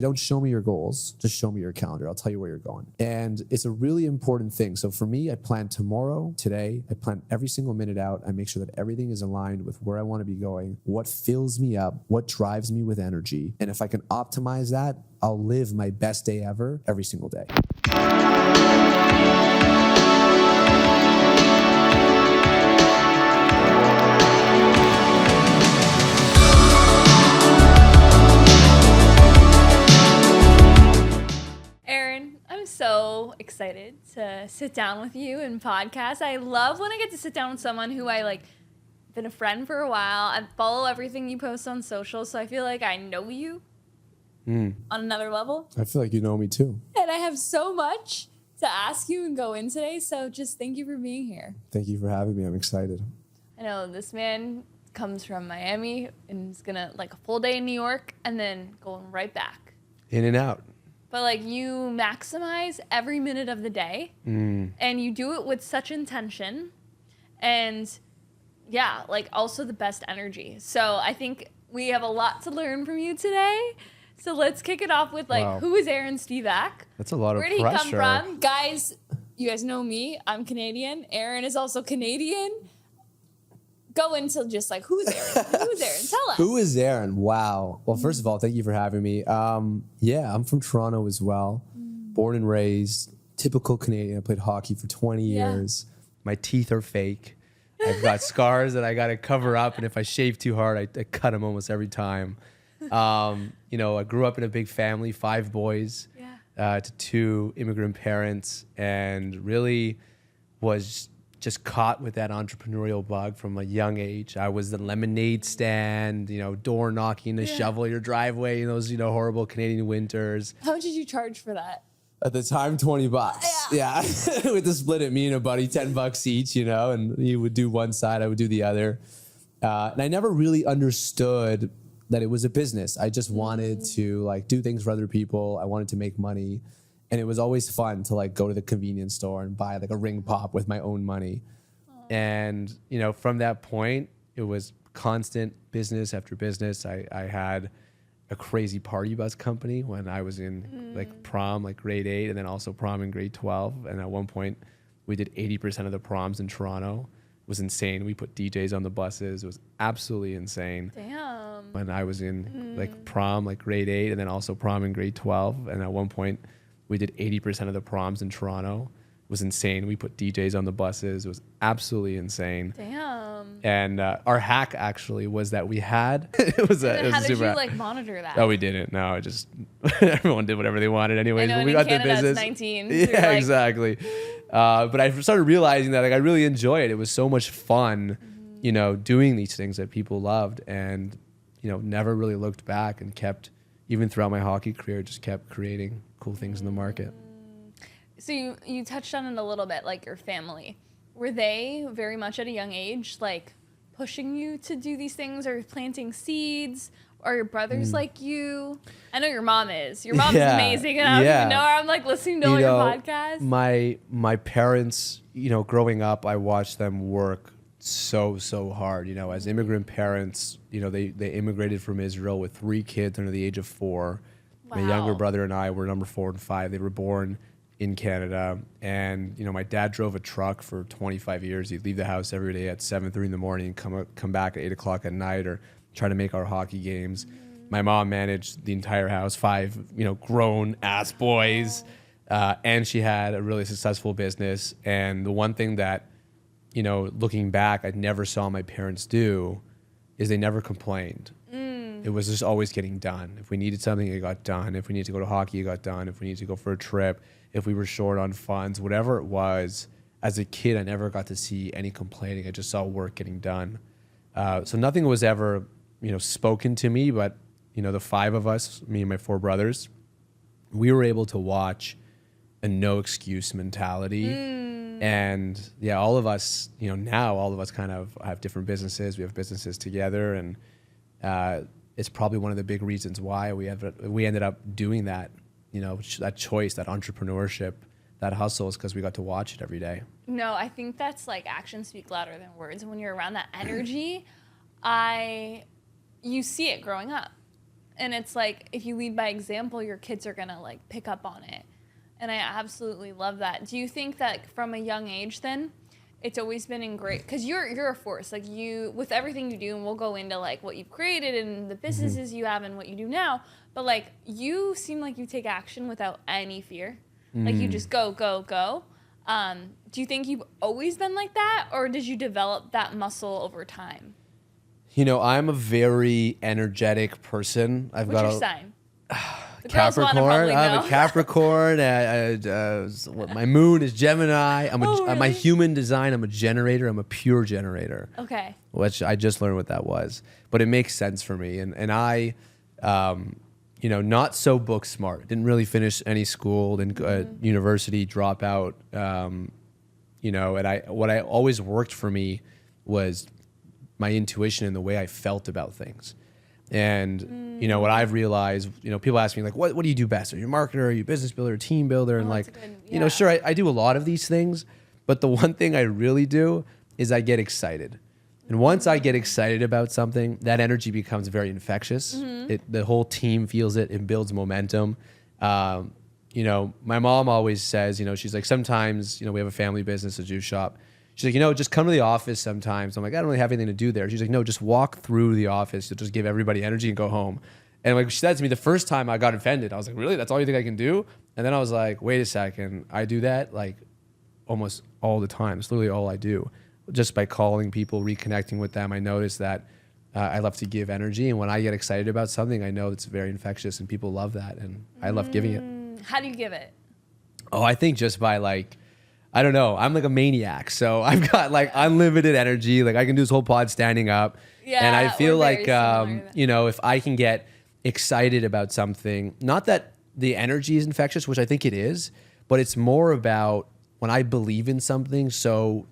Don't show me your goals, just show me your calendar. I'll tell you where you're going. And it's a really important thing. So for me, I plan tomorrow, today, I plan every single minute out. I make sure that everything is aligned with where I want to be going, what fills me up, what drives me with energy. And if I can optimize that, I'll live my best day ever every single day. So excited to sit down with you and podcast. I love when I get to sit down with someone who I been a friend for a while. I follow everything you post on social, so I feel like I know you on another level. I feel like you know me too. And I have so much to ask you and go in today, so just thank you for being here. Thank you for having me. I'm excited. I know this man comes from Miami and is gonna a full day in New York and then going right back. In and out. But you maximize every minute of the day and you do it with such intention and also the best energy. So I think we have a lot to learn from you today. So let's kick it off with wow. Who is Aaron Spivak? That's a lot of pressure. Where did he come from? Guys, you guys know me. I'm Canadian. Aaron is also Canadian. Go into just who's Aaron? Who's Aaron? Tell us. Who is Aaron? Wow. Well, first of all, thank you for having me. I'm from Toronto as well. Born and raised, typical Canadian. I played hockey for 20 years. My teeth are fake. I've got scars that I got to cover up. And if I shave too hard, I cut them almost every time. I grew up in a big family, 5 boys to 2 immigrant parents, and really was just caught with that entrepreneurial bug from a young age. I was the lemonade stand, door knocking to shovel your driveway in those, horrible Canadian winters. How much did you charge for that? At the time, $20. Yeah. With the split it, me and a buddy, $10 each, and he would do one side, I would do the other. And I never really understood that it was a business. I just wanted to do things for other people. I wanted to make money. And it was always fun to go to the convenience store and buy a ring pop with my own money. Aww. And, from that point, it was constant business after business. I had a crazy party bus company when I was in prom, grade 8, and then also prom in grade 12. And at one point we did 80% of the proms in Toronto. It was insane. We put DJs on the buses. It was absolutely insane. Damn. When I was in prom, grade 8, and then also prom in grade 12. And at one point we did 80% of the proms in Toronto. It was insane. We put DJs on the buses. It was absolutely insane. Damn. And our hack actually was that we had it was how did super you monitor that? Oh, we didn't. No, it just everyone did whatever they wanted anyways. I know, when we got the business. 19. Yeah, exactly. But I started realizing that I really enjoy it. It was so much fun, doing these things that people loved, and never really looked back and kept, even throughout my hockey career, just kept creating cool things in the market. So you touched on it a little bit, your family. Were they very much at a young age, pushing you to do these things or planting seeds? Are your brothers like you? I know your mom is. Your mom's amazing. And I don't even know her. I'm listening to all your podcasts. My parents, growing up, I watched them work so hard. As immigrant parents, they immigrated from Israel with 3 kids under the age of 4. Wow. My younger brother and I were number 4 and 5. They were born in Canada, and my dad drove a truck for 25 years. He'd leave the house every day at 7:30 in the morning, come back at 8 o'clock at night, or try to make our hockey games. My mom managed the entire house, 5 grown ass boys, and she had a really successful business. And the one thing that looking back, I never saw my parents do is they never complained. It was just always getting done. If we needed something, it got done. If we needed to go to hockey, it got done. If we needed to go for a trip, if we were short on funds, whatever it was, as a kid, I never got to see any complaining. I just saw work getting done. So nothing was ever, spoken to me, but, the 5 of us, me and my 4 brothers, we were able to watch a no excuse mentality. And all of us, now all of us kind of have different businesses. We have businesses together, and it's probably one of the big reasons why we ended up doing that, that choice, that entrepreneurship, that hustle, is because we got to watch it every day. No, I think that's actions speak louder than words. When you're around that energy, you see it growing up. And it's like, if you lead by example, your kids are going to like pick up on it. And I absolutely love that. Do you think that from a young age then, it's always been ingrained? Because you're a force. Like you, with everything you do, and we'll go into like what you've created and the businesses you have and what you do now. But like you seem like you take action without any fear. Like you just go, go, go. Do you think you've always been like that, or did you develop that muscle over time? You know, I'm a very energetic person. What's your sign? The Capricorn. I'm a Capricorn. My moon is Gemini. Really? My human design. I'm a generator. I'm a pure generator. Okay. Which I just learned what that was, but it makes sense for me. And I, you know, not so book smart. Didn't really finish any school. Didn't university, drop out. You know, and what I always worked for me was my intuition and the way I felt about things. And, you know, what I've realized, you know, people ask me like, what do you do best? Are you a marketer? Are you a business builder, a team builder? And you know, sure, I do a lot of these things, but the one thing I really do is I get excited. And once I get excited about something, that energy becomes very infectious. The whole team feels it. It builds momentum. You know, my mom always says, you know, she's like, sometimes, you know, we have a family business, a juice shop. She's like, you know, just come to the office sometimes. I'm like, I don't really have anything to do there. She's like, no, just walk through the office. You'll just give everybody energy and go home. And like she said to me the first time, I got offended. I was like, really? That's all you think I can do? And then I was like, wait a second. I do that like almost all the time. It's literally all I do. Just by calling people, reconnecting with them, I notice that I love to give energy. And when I get excited about something, I know it's very infectious and people love that. And I love giving it. How do you give it? Oh, I think just by like, I don't know. I'm like a maniac. So I've got like unlimited energy. Like I can do this whole pod standing up. Yeah, and I feel like, similar. you know, if I can get excited about something, not that the energy is infectious, which I think it is, but it's more about when I believe in something so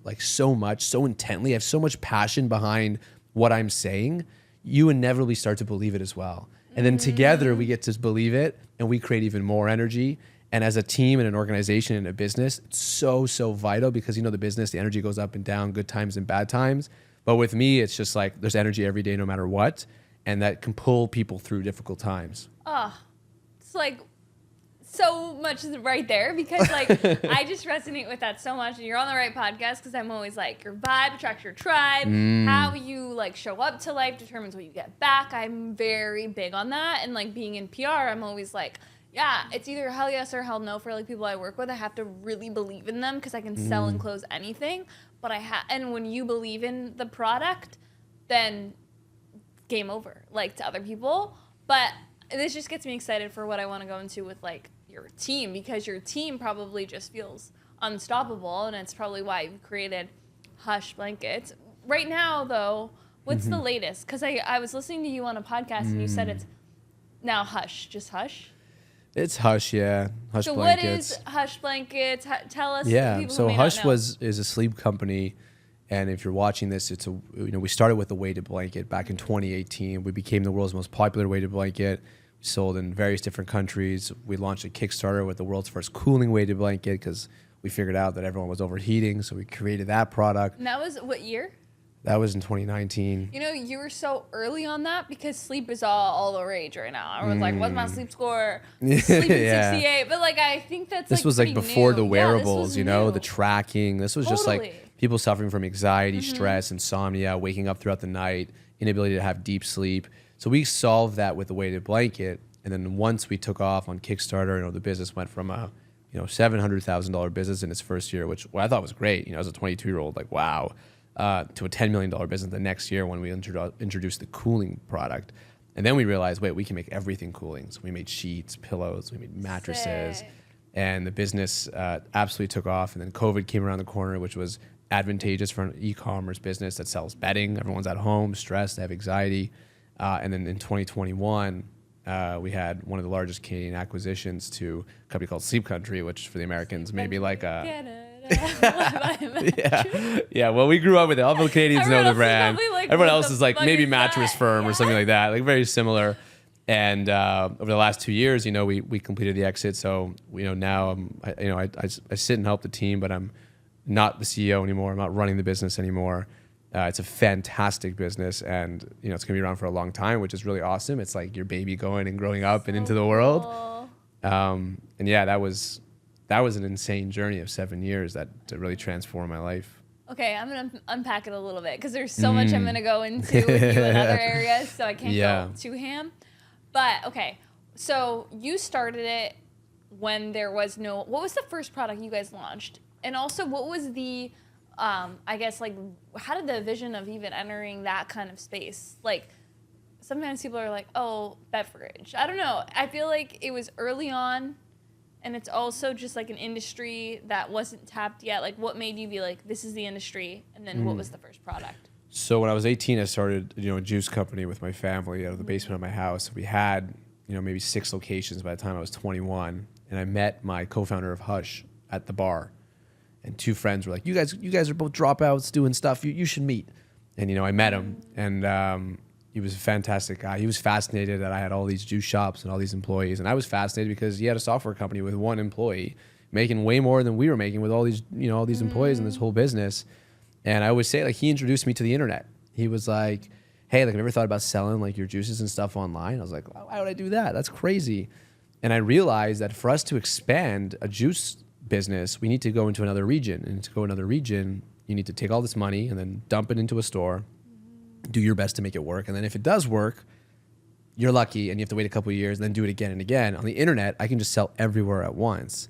much, so intently, I have so much passion behind what I'm saying, you inevitably start to believe it as well. And then together we get to believe it and we create even more energy. And as a team and an organization and a business, it's so, so vital because, you know, the business, the energy goes up and down, good times and bad times. But with me, it's just like there's energy every day, no matter what. And that can pull people through difficult times. Oh, it's like so much right there because like I just resonate with that so much. And you're on the right podcast because I'm always like, your vibe attracts your tribe. How you like show up to life determines what you get back. I'm very big on that. And like being in PR, I'm always like, yeah, it's either hell yes or hell no for like people I work with. I have to really believe in them because I can sell and close anything. But and when you believe in the product, then game over, like to other people. But this just gets me excited for what I want to go into with like your team, because your team probably just feels unstoppable, and it's probably why you've created Hush Blankets. Right now, though, what's the latest? Because I was listening to you on a podcast, and you said it's now Hush, just Hush. It's Hush, yeah. Hush so Blankets. What is Hush Blankets? Tell us. Yeah, People so who may Hush not know. is a sleep company, and if you're watching this, we started with a weighted blanket back in 2018. We became the world's most popular weighted blanket. We sold in various different countries. We launched a Kickstarter with the world's first cooling weighted blanket because we figured out that everyone was overheating, so we created that product. And that was what year? That was in 2019. You know, you were so early on that because sleep is all the rage right now. Everyone's like, what's my sleep score? Sleep at 68. But like, I think that's this was like before the wearables, you know, new. the tracking. This was just like people suffering from anxiety, stress, insomnia, waking up throughout the night, inability to have deep sleep. So we solved that with the weighted blanket. And then once we took off on Kickstarter, you know, the business went from a, you know, $700,000 business in its first year, which I thought was great. You know, as a 22-year-old, like, wow. To a $10 million business the next year when we introduced the cooling product. And then we realized, wait, we can make everything cooling. So we made sheets, pillows, we made mattresses. Sick. And the business absolutely took off. And then COVID came around the corner, which was advantageous for an e-commerce business that sells bedding. Everyone's at home, stressed, they have anxiety. And then in 2021, we had one of the largest Canadian acquisitions to a company called Sleep Country, which for the Americans maybe like a... yeah. Well, we grew up with it. All the Canadians know the brand. Like, everyone else is like maybe Mattress Firm or something like that, like very similar. And over the last 2 years, you know, we completed the exit. So you know now I sit and help the team, but I'm not the CEO anymore. I'm not running the business anymore. It's a fantastic business, and it's gonna be around for a long time, which is really awesome. It's like your baby going and growing up and into the world. Cool. And yeah, that was an insane journey of 7 years that really transformed my life. Okay, I'm gonna unpack it a little bit because there's so much I'm gonna go into with you in other areas, so I can't go too ham. But okay, so you started it when there was no. What was the first product you guys launched? And also, what was the, I guess, like, how did the vision of even entering that kind of space? Like, sometimes people are like, oh, beverage. I don't know. I feel like it was early on, and it's also just like an industry that wasn't tapped yet. Like, what made you be like, this is the industry? And then what was the first product? So when I was 18, I started, a juice company with my family out of the basement of my house. We had, maybe 6 locations by the time I was 21. And I met my co-founder of Hush at the bar. And 2 friends were like, you guys are both dropouts doing stuff. You should meet. And, I met him. And he was a fantastic guy. He was fascinated that I had all these juice shops and all these employees. And I was fascinated because he had a software company with 1 employee making way more than we were making with all these, all these employees in this whole business. And I always say, like, he introduced me to the internet. He was like, hey, like, have you ever thought about selling like your juices and stuff online? I was like, why would I do that? That's crazy. And I realized that for us to expand a juice business, we need to go into another region. And to go another region, you need to take all this money and then dump it into a store, do your best to make it work. And then if it does work, you're lucky and you have to wait a couple of years and then do it again and again. On the internet, I can just sell everywhere at once.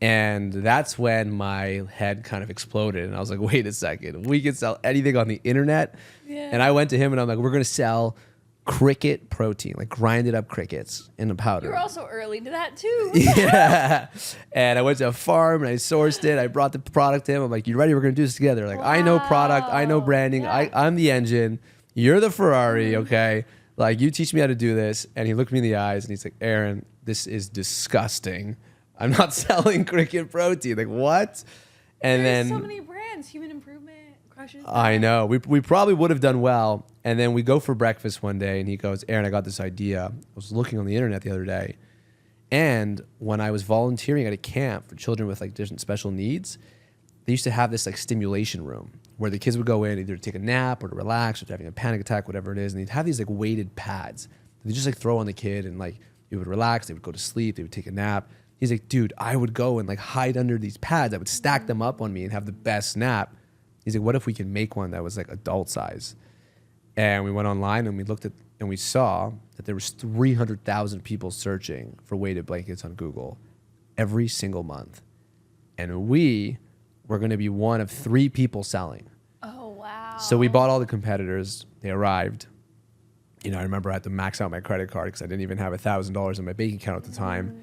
And that's when my head kind of exploded. And I was like, wait a second, we can sell anything on the internet? Yeah. And I went to him and I'm like, we're going to sell cricket protein, like grinded up crickets in a powder. You were also early to that too. Yeah. And I went to a farm and I sourced it. I brought the product to him. I'm like, you ready? We're going to do this together. Like, wow. I know product. I know branding. Yeah. I'm the engine. You're the Ferrari. Okay. Like, you teach me how to do this. And he looked me in the eyes and he's like, Aaron, this is disgusting. I'm not selling cricket protein. Like, what? And There's then so many brands. Human Improvement, Crushes. I know. We probably would have done well. And then we go for breakfast one day and he goes, Aaron, I got this idea. I was looking on the internet the other day. And when I was volunteering at a camp for children with like different special needs, they used to have this like stimulation room where the kids would go in either to take a nap or to relax or to having a panic attack, whatever it is. And they'd have these like weighted pads that they just like throw on the kid and like he would relax. They would go to sleep. They would take a nap. He's like, dude, I would go and like hide under these pads. I would stack them up on me and have the best nap. He's like, what if we can make one that was like adult size? And we went online and we looked at and we saw that there was 300,000 people searching for weighted blankets on Google every single month. And we were going to be one of 3 people selling. Oh, wow. So we bought all the competitors. They arrived. I remember I had to max out my credit card because I didn't even have $1,000 in my bank account at the time.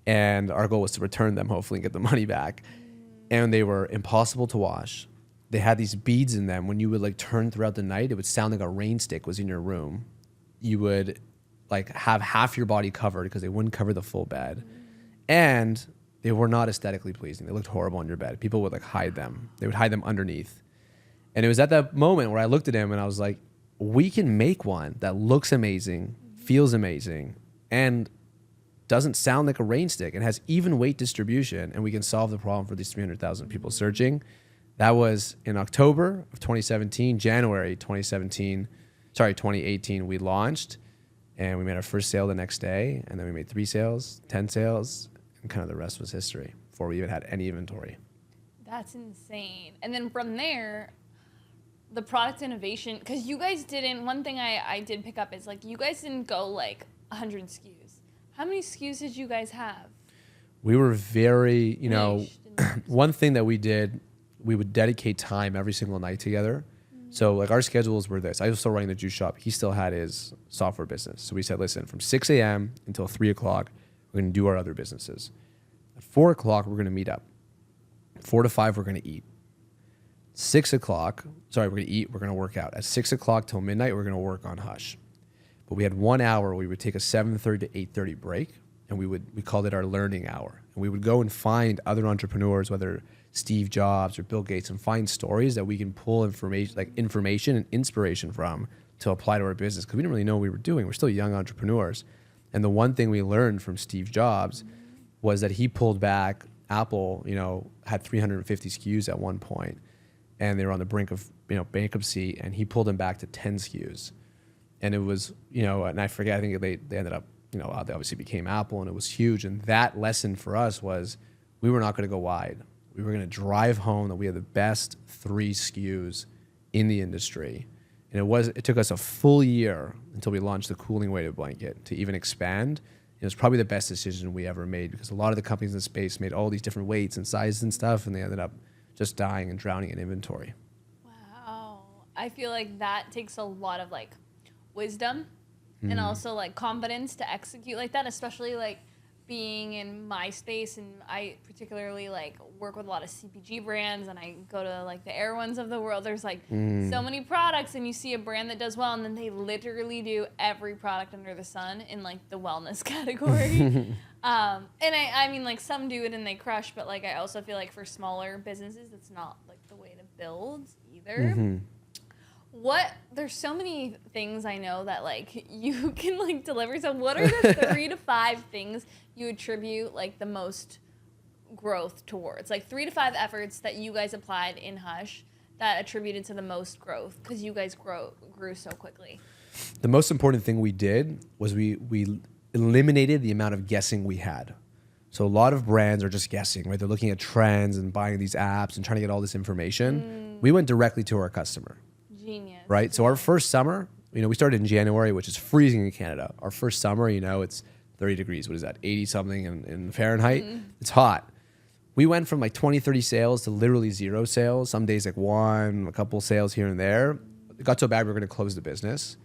And our goal was to return them, hopefully, and get the money back. And they were impossible to wash. They had these beads in them. When you would like turn throughout the night, it would sound like a rain stick was in your room. You would like have half your body covered because they wouldn't cover the full bed. And they were not aesthetically pleasing. They looked horrible on your bed. People would like hide them. They would hide them underneath. And it was at that moment where I looked at him and I was like, we can make one that looks amazing, feels amazing, and doesn't sound like a rain stick and has even weight distribution, and we can solve the problem for these 300,000 people searching. That was in October of 2017, January 2018, we launched, and we made our first sale the next day, and then we made 3 sales, 10 sales, and kind of the rest was history before we even had any inventory. That's insane. And then from there, the product innovation, because you guys didn't, one thing I did pick up is like, you guys didn't go like 100 SKUs. How many SKUs did you guys have? We were very, one thing that we did, we would dedicate time every single night together. So like our schedules were this. I was still running the juice shop. He still had his software business. So we said, listen, from 6 a.m. until 3 o'clock, we're going to do our other businesses. At 4 o'clock, we're going to meet up. 4 to 5, we're going to eat. 6 o'clock, we're going to eat, we're going to work out. At 6 o'clock till midnight, we're going to work on Hush. But we had 1 hour, we would take a 7:30 to 8:30 break, and we called it our learning hour. And we would go and find other entrepreneurs, whether Steve Jobs or Bill Gates, and find stories that we can pull information and inspiration from to apply to our business, because we didn't really know what we were doing. We're still young entrepreneurs. And the one thing we learned from Steve Jobs was that he pulled back. Apple, had 350 SKUs at one point. and they were on the brink of bankruptcy, and he pulled them back to 10 SKUs. And it was, and I forget, I think they ended up, they obviously became Apple, and it was huge. And that lesson for us was we were not going to go wide. We were going to drive home that we had the best 3 SKUs in the industry. And it took us a full year until we launched the cooling weighted blanket to even expand. It was probably the best decision we ever made, because a lot of the companies in the space made all these different weights and sizes and stuff, and they ended up just dying and drowning in inventory. Wow. I feel like that takes a lot of like wisdom and also like confidence to execute like that, especially like being in my space, and I particularly like work with a lot of CPG brands, and I go to like the Air Ones of the world. There's like so many products, and you see a brand that does well, and then they literally do every product under the sun in like the wellness category. And I mean like some do it and they crush, but like I also feel like for smaller businesses, that's not like the way to build either. There's so many things I know that like you can like deliver. So what are the 3 to 5 things you attribute like the most growth towards? Like 3 to 5 efforts that you guys applied in Hush that attributed to the most growth, because you guys grew so quickly. The most important thing we did was we eliminated the amount of guessing we had. So a lot of brands are just guessing, right? They're looking at trends and buying these apps and trying to get all this information. We went directly to our customer. Genius. Right? So our first summer, we started in January, which is freezing in Canada. Our first summer, it's 30 degrees. What is that? 80 something in Fahrenheit. It's hot. We went from like 20, 30 sales to literally 0 sales. Some days like 1, a couple sales here and there. It got so bad we were going to close the business.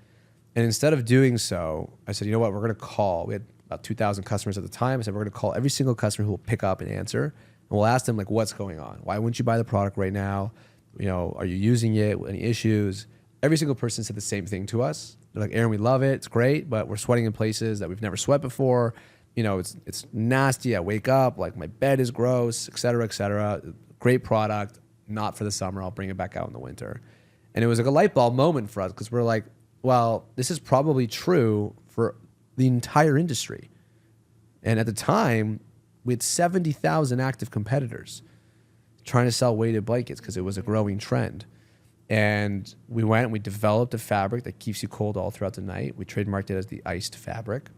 And instead of doing so, I said, you know what? We're going to call. We had about 2,000 customers at the time. I said, we're going to call every single customer who will pick up and answer. And we'll ask them like, what's going on? Why wouldn't you buy the product right now? Are you using it? Any issues? Every single person said the same thing to us. They're like, Aaron, we love it. It's great, but we're sweating in places that we've never sweat before. It's nasty. I wake up, like my bed is gross, et cetera, et cetera. Great product, not for the summer. I'll bring it back out in the winter. And it was like a light bulb moment for us, because we're like, well, this is probably true for the entire industry. And at the time, we had 70,000 active competitors trying to sell weighted blankets because it was a growing trend. And we went and we developed a fabric that keeps you cold all throughout the night. We trademarked it as the iced fabric.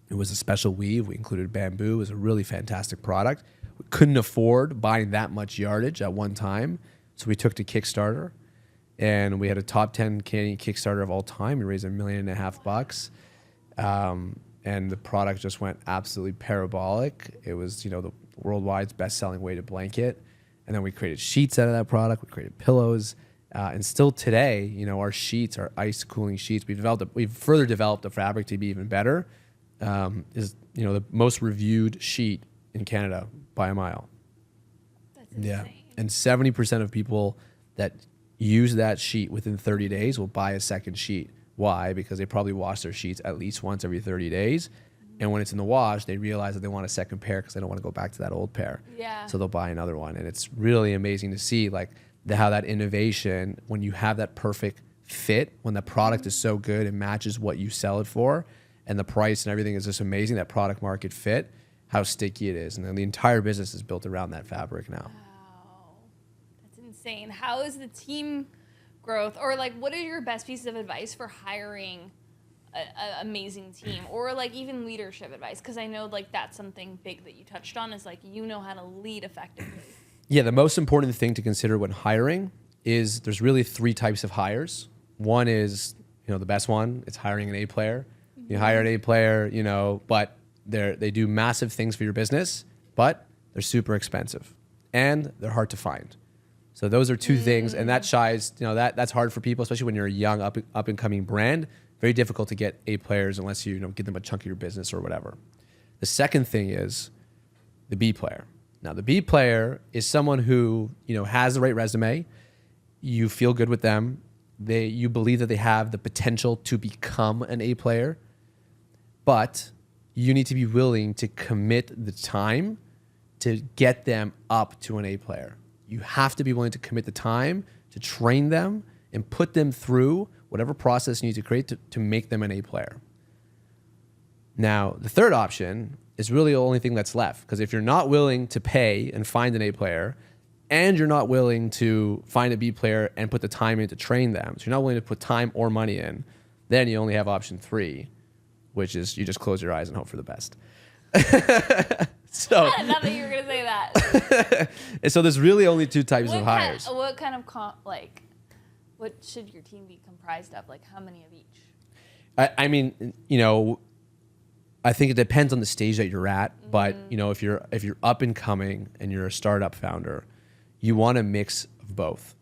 It was a special weave. We included bamboo. It was a really fantastic product. We couldn't afford buying that much yardage at one time, so we took to Kickstarter. And we had a top 10 Canadian Kickstarter of all time. We raised $1.5 million. And the product just went absolutely parabolic. It was, the worldwide best-selling weighted blanket. And then we created sheets out of that product. We created pillows. And still today, our sheets, our ice cooling sheets, we've further developed the fabric to be even better. Is the most reviewed sheet in Canada by a mile. That's insane. Yeah. And 70% of people that use that sheet within 30 days will buy a second sheet. Why? Because they probably wash their sheets at least once every 30 days. And when it's in the wash, they realize that they want a second pair because they don't want to go back to that old pair. Yeah. So they'll buy another one. And it's really amazing to see how that innovation, when you have that perfect fit, when the product is so good, it matches what you sell it for, and the price and everything is just amazing, that product market fit, how sticky it is. And then the entire business is built around that fabric now. Wow. That's insane. How is the team growth, or what are your best pieces of advice for hiring an amazing team, or even leadership advice? Because I know that's something big that you touched on is how to lead effectively. Yeah, the most important thing to consider when hiring is there's really 3 types of hires. One is, the best one, it's hiring an A player. You hire an A player, but they do massive things for your business, but they're super expensive and they're hard to find. So those are 2 things, and that shies, that's hard for people, especially when you're a young up and coming brand. Very difficult to get A players unless you give them a chunk of your business or whatever. The second thing is the B player. Now, the B player is someone who, has the right resume. You feel good with them. You believe that they have the potential to become an A player, but you need to be willing to commit the time to get them up to an A player. You have to be willing to commit the time to train them and put them through whatever process you need to create to make them an A player. Now, the third option is really the only thing that's left, because if you're not willing to pay and find an A player, and you're not willing to find a B player and put the time in to train them, so you're not willing to put time or money in, then you only have option 3, which is you just close your eyes and hope for the best. So not that you were gonna say that. and so there's really only 2 types of hires. What kind of what should your team be comprised of? Like how many of each? I mean, I think it depends on the stage that you're at, but if you're up and coming and you're a startup founder, you want a mix of both.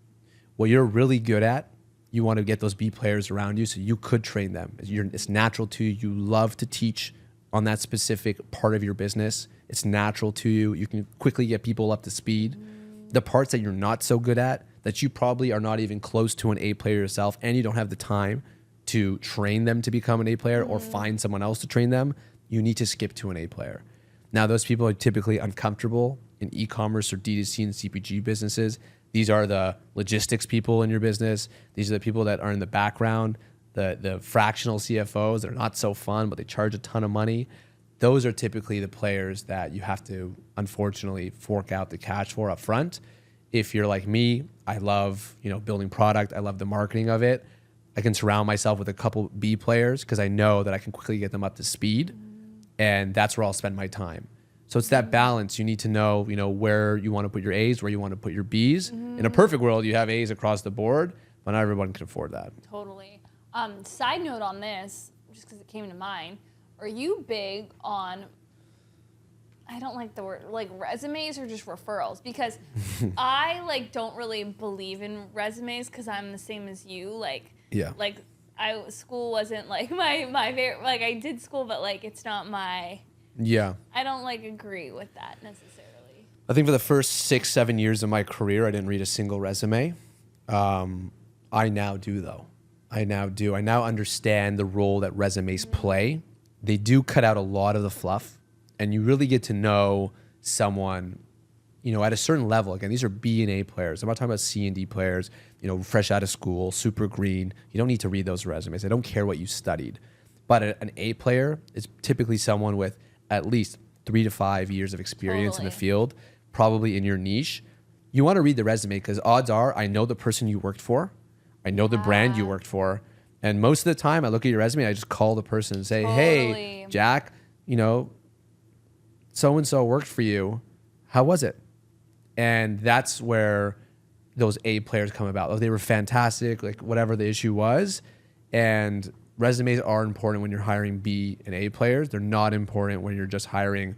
What you're really good at, you want to get those B players around you so you could train them. It's natural to you. You love to teach on that specific part of your business. It's natural to you. You can quickly get people up to speed. The parts that you're not so good at, that you probably are not even close to an A player yourself, and you don't have the time to train them to become an A player or find someone else to train them, you need to skip to an A player. Now, those people are typically uncomfortable in e-commerce or D2C and CPG businesses. These are the logistics people in your business. These are the people that are in the background, the fractional CFOs that are not so fun, but they charge a ton of money. Those are typically the players that you have to, unfortunately, fork out the cash for up front. If you're like me, I love building product. I love the marketing of it. I can surround myself with a couple B players because I know that I can quickly get them up to speed, and that's where I'll spend my time. So it's that balance. You need to know, where you want to put your A's, where you want to put your B's. In a perfect world, you have A's across the board, but not everyone can afford that. Totally. Side note on this, just because it came to mind, are you big on, I don't like the word, like resumes or just referrals? Because I don't really believe in resumes because I'm the same as you. Yeah. School wasn't my favorite. I did school, but it's not my. Yeah. I don't agree with that necessarily. I think for the first 6-7 years of my career, I didn't read a single resume. I now do, though. I now understand the role that resumes play. They do cut out a lot of the fluff, and you really get to know someone, at a certain level. Again, these are B and A players. I'm not talking about C and D players, fresh out of school, super green. You don't need to read those resumes. I don't care what you studied. But an A player is typically someone with at least 3 to 5 years of experience in the field, probably in your niche. You want to read the resume because odds are I know the person you worked for. I know the brand you worked for. And most of the time I look at your resume and I just call the person and say, hey, Jack, so-and-so worked for you. How was it? And that's where those A players come about. Oh, they were fantastic, whatever the issue was. And resumes are important when you're hiring B and A players. They're not important when you're just hiring,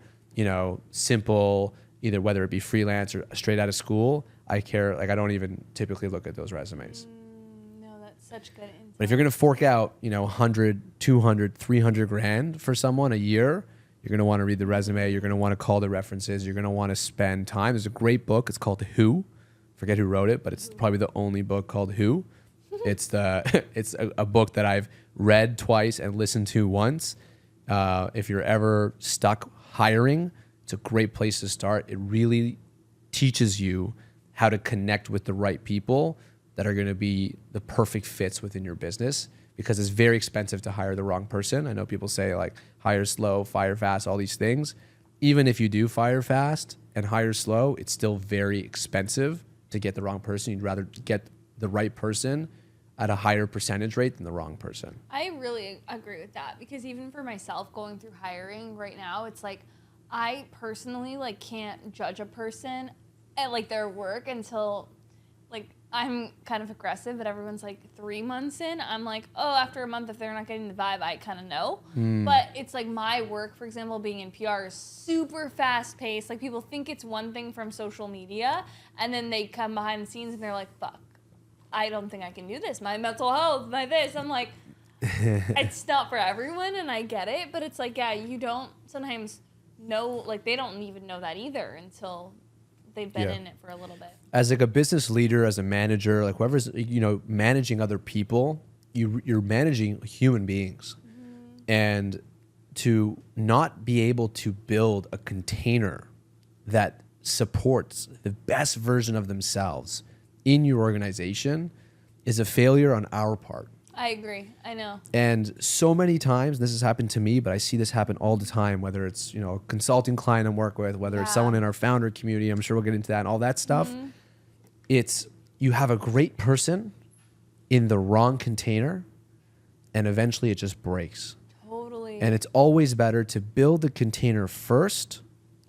simple, either whether it be freelance or straight out of school. I don't even typically look at those resumes. No, that's such good insight. But if you're going to fork out, 100, 200, 300 grand for someone a year, you're going to want to read the resume. You're going to want to call the references. You're going to want to spend time. There's a great book. It's called Who. Forget who wrote it, but it's probably the only book called Who. It's a book that I've read twice and listened to once. If you're ever stuck hiring, it's a great place to start. It really teaches you how to connect with the right people that are going to be the perfect fits within your business, because it's very expensive to hire the wrong person. I know people say hire slow, fire fast, all these things. Even if you do fire fast and hire slow, it's still very expensive to get the wrong person. You'd rather get the right person at a higher percentage rate than the wrong person. I really agree with that, because even for myself going through hiring right now, it's I personally can't judge a person at their work until I'm kind of aggressive, but everyone's 3 months in. I'm oh, after a month, if they're not getting the vibe, I kind of know. But it's my work, for example, being in PR is super fast paced. People think it's one thing from social media, and then they come behind the scenes and they're fuck, I don't think I can do this. My mental health, my this. I'm it's not for everyone, and I get it, but it's yeah, you don't sometimes know, they don't even know that either until they've been in it for a little bit. As a business leader, as a manager, whoever's managing other people, you're managing human beings, and to not be able to build a container that supports the best version of themselves in your organization is a failure on our part. I agree. I know. And so many times, this has happened to me, but I see this happen all the time, whether it's, a consulting client I'm working with, whether it's someone in our founder community, I'm sure we'll get into that and all that stuff. it's you have a great person in the wrong container, and eventually it just breaks. Totally. And it's always better to build the container first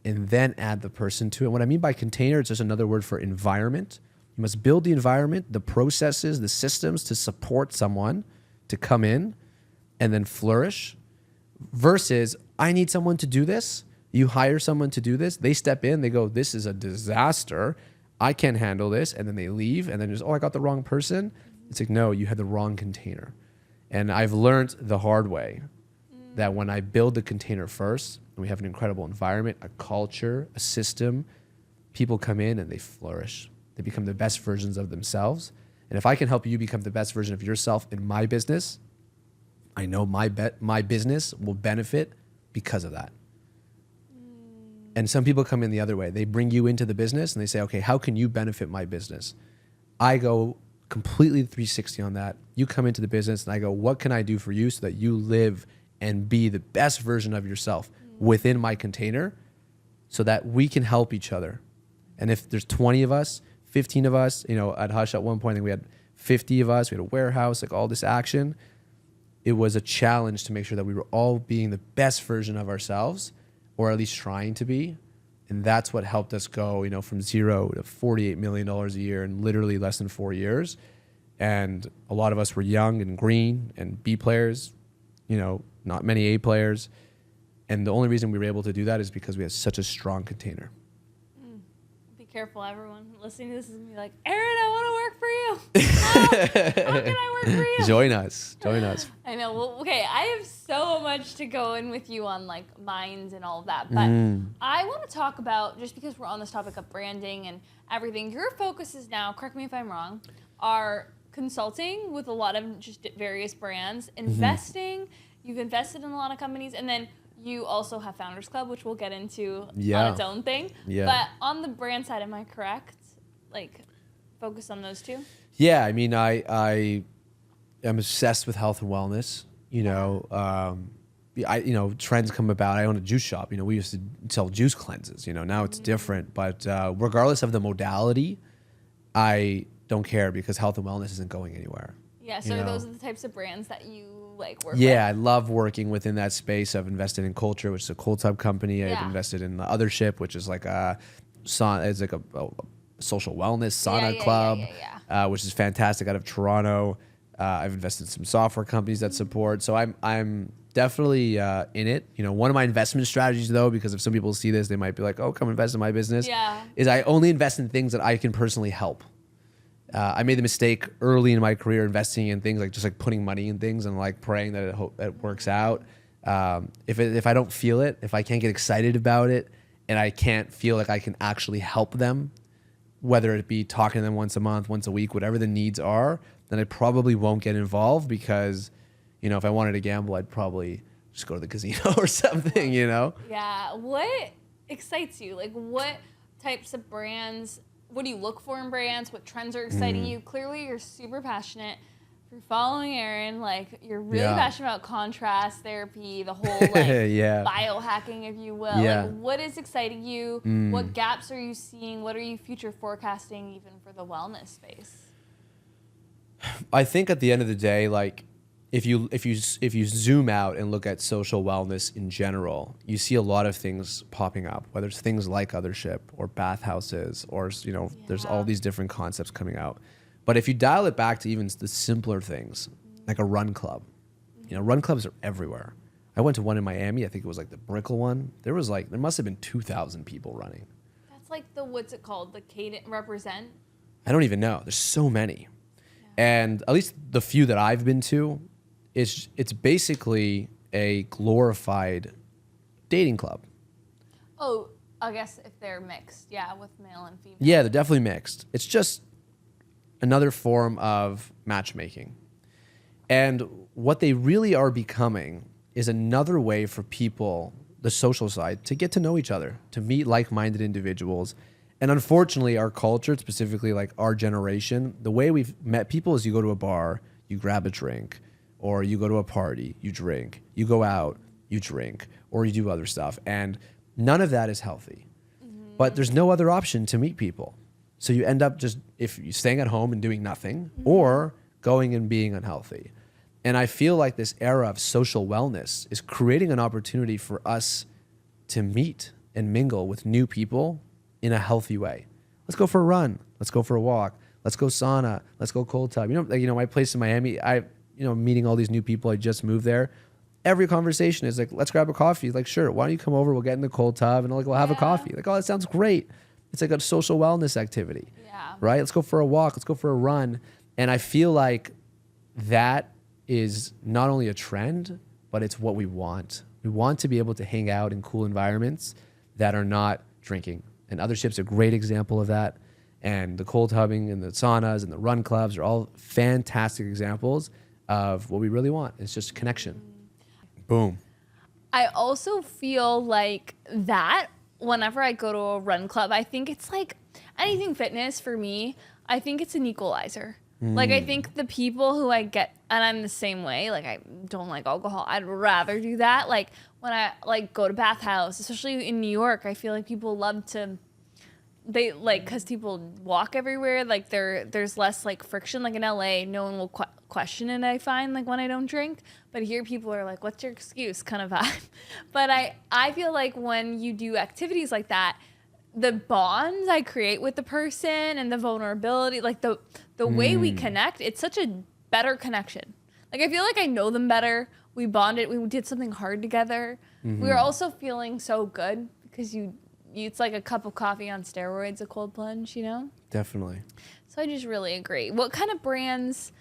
and then add the person to it. What I mean by container, it's just another word for environment. You must build the environment, the processes, the systems to support someone to come in and then flourish, versus I need someone to do this. You hire someone to do this. They step in, they go, this is a disaster. I can't handle this. And then they leave and then just, oh, I got the wrong person. It's like, no, you had the wrong container. And I've learned the hard way that when I build the container first, and we have an incredible environment, a culture, a system, people come in and they flourish. They become the best versions of themselves. And if I can help you become the best version of yourself in my business, I know my business will benefit because of that. And some people come in the other way. They bring you into the business and they say, okay, how can you benefit my business? I go completely 360 on that. You come into the business and I go, what can I do for you so that you live and be the best version of yourself within my container so that we can help each other? And if there's 20 of us, 15 of us, at Hush at one point, I think we had 50 of us, we had a warehouse, like all this action. It was a challenge to make sure that we were all being the best version of ourselves, or at least trying to be. And that's what helped us go, from zero to $48 million a year in literally less than 4 years. And a lot of us were young and green and B players, not many A players. And the only reason we were able to do that is because we had such a strong container. Be careful, everyone listening to this is going to be like, Aaron, I want to work for you. How can I work for you? Join us. I know. Well, okay, I have so much to go in with you on like minds and all of that. But I want to talk about, just because we're on this topic of branding and everything, your focus is now, correct me if I'm wrong, are consulting with a lot of just various brands, investing. You've invested in a lot of companies, and then you also have Founders Club, which we'll get into on its own thing. Yeah. But on the brand side, am I correct? Like, focus on those two? Yeah, I mean, I am obsessed with health and wellness. Trends come about. I own a juice shop. We used to sell juice cleanses. Now it's different. But regardless of the modality, I don't care because health and wellness isn't going anywhere. Yeah, so those are the types of brands that you work with? Yeah, I love working within that space. I've invested in Culture, which is a cold tub company. I've invested in the Othership, which is like a social wellness sauna club, which is fantastic out of Toronto. I've invested in some software companies that support. So I'm definitely in it. One of my investment strategies, though, because if some people see this, they might be like, oh, come invest in my business, is I only invest in things that I can personally help. I made the mistake early in my career investing in things like just like putting money in things and like praying that it works out. If I don't feel it, if I can't get excited about it, and I can't feel like I can actually help them, whether it be talking to them once a month, once a week, whatever the needs are, then I probably won't get involved because, if I wanted to gamble, I'd probably just go to the casino or something, Yeah. What excites you? Like, what types of brands? What do you look for in brands? What trends are exciting you? Clearly, you're super passionate. If you're following Aaron, like, you're really passionate about contrast therapy, the whole, like, biohacking, if you will. Yeah. Like, what is exciting you? What gaps are you seeing? What are you future forecasting even for the wellness space? I think at the end of the day, like, if you zoom out and look at social wellness in general, you see a lot of things popping up, whether it's things like Othership or bathhouses or, there's all these different concepts coming out. But if you dial it back to even the simpler things, like a run club, run clubs are everywhere. I went to one in Miami. I think it was like the Brickell one. There must have been 2,000 people running. That's like what's it called? The Cadence Represent? I don't even know. There's so many. Yeah. And at least the few that I've been to, it's basically a glorified dating club. Oh, I guess if they're mixed, with male and female. Yeah, they're definitely mixed. It's just another form of matchmaking. And what they really are becoming is another way for people, the social side, to get to know each other, to meet like-minded individuals. And unfortunately, our culture, specifically like our generation, the way we've met people is you go to a bar, you grab a drink, or you go to a party, you drink, you go out, you drink, or you do other stuff. And none of that is healthy. But there's no other option to meet people. So you end up just if you staying at home and doing nothing, or going and being unhealthy. And I feel like this era of social wellness is creating an opportunity for us to meet and mingle with new people in a healthy way. Let's go for a run. Let's go for a walk. Let's go sauna. Let's go cold tub. My place in Miami, meeting all these new people. I just moved there. Every conversation is like, let's grab a coffee. Like, sure, why don't you come over? We'll get in the cold tub and we'll have a coffee. Like, oh, that sounds great. It's like a social wellness activity, right? Let's go for a walk. Let's go for a run. And I feel like that is not only a trend, but it's what we want. We want to be able to hang out in cool environments that are not drinking. And Other Ship's a great example of that. And the cold tubbing and the saunas and the run clubs are all fantastic examples of what we really want. It's just connection. Boom. I also feel like that whenever I go to a run club, I think it's like anything fitness for me, I think it's an equalizer. Like, I think the people who I get, and I'm the same way, like, I don't like alcohol. I'd rather do that. Like, when I, like, go to bathhouse, especially in New York, I feel like people love to, they, like, because people walk everywhere, like, there's less, like, friction. Like, in LA, no one will question it, I find, like, when I don't drink. But here, people are like, what's your excuse kind of vibe. But I feel like when you do activities like that, the bonds I create with the person and the vulnerability, like the way we connect, it's such a better connection. Like, I feel like I know them better. We bonded. We did something hard together. We were also feeling so good because it's like a cup of coffee on steroids, a cold plunge, Definitely. So I just really agree. What kind of brands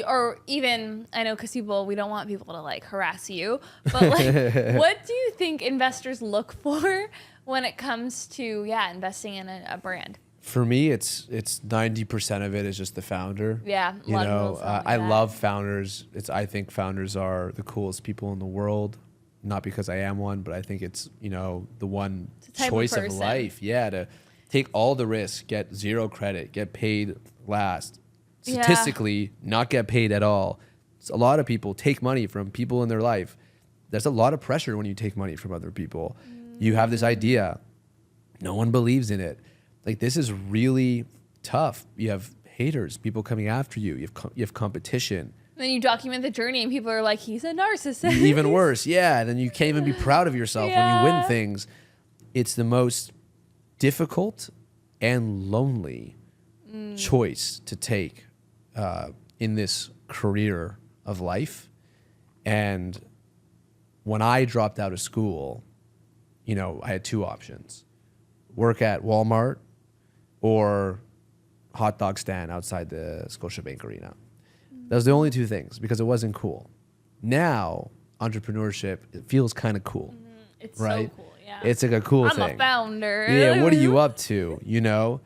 or even, I know because we don't want people to like harass you, but like, what do you think investors look for when it comes to, investing in a brand? For me, it's 90% of it is just the founder. Yeah. I love founders. I think founders are the coolest people in the world. Not because I am one, but I think it's, the one choice of life. Yeah. To take all the risk, get zero credit, get paid last. Statistically, not get paid at all. So a lot of people take money from people in their life. There's a lot of pressure when you take money from other people. You have this idea. No one believes in it. Like, this is really tough. You have haters, people coming after you. You have competition. Then you document the journey and people are like, he's a narcissist. Even worse. Yeah. And then you can't even be proud of yourself when you win things. It's the most difficult and lonely choice to take in this career of life. And when I dropped out of school, I had two options: work at Walmart or hot dog stand outside the Scotiabank Arena. That was the only two things because it wasn't cool. Now, entrepreneurship, it feels kind of cool. It's right? so cool, yeah. It's like a cool thing. I'm a founder. Yeah, what are you up to,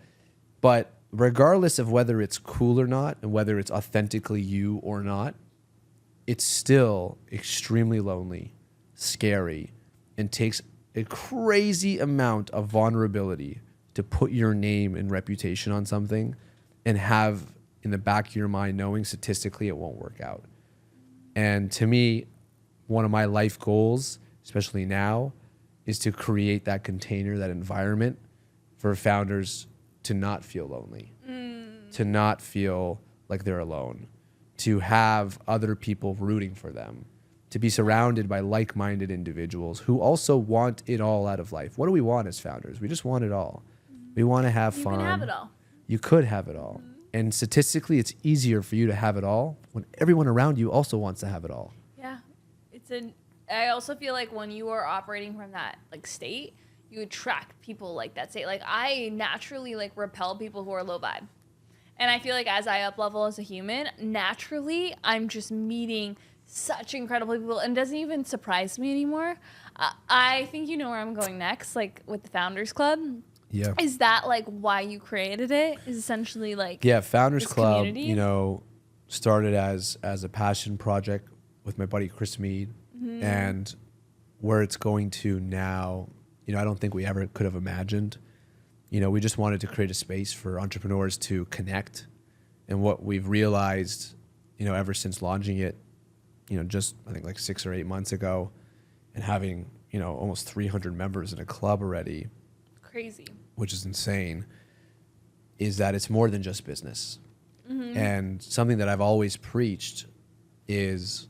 But regardless of whether it's cool or not and whether it's authentically you or not, it's still extremely lonely, scary, and takes a crazy amount of vulnerability to put your name and reputation on something and have in the back of your mind knowing statistically it won't work out. And to me, one of my life goals, especially now, is to create that container, that environment for founders to not feel lonely, to not feel like they're alone, to have other people rooting for them, to be surrounded by like-minded individuals who also want it all out of life. What do we want as founders? We just want it all. We want to have fun. You can have it all. You could have it all. And statistically, it's easier for you to have it all when everyone around you also wants to have it all. Yeah. I also feel like when you are operating from that like state, you attract people like that state. Like, I naturally like repel people who are low vibe. And I feel like as I up level as a human, naturally I'm just meeting such incredible people, and it doesn't even surprise me anymore. I think you know where I'm going next, like with the Founders Club. Yeah. Is that like why you created it? Is essentially like Founders Club, community? Started as a passion project with my buddy Chris Mead, and where it's going to now, I don't think we ever could have imagined. We just wanted to create a space for entrepreneurs to connect, and what we've realized, ever since launching it, just I think like 6 or 8 months ago, and having almost 300 members in a club already. Crazy. Which is insane. is that it's more than just business. And something that I've always preached is,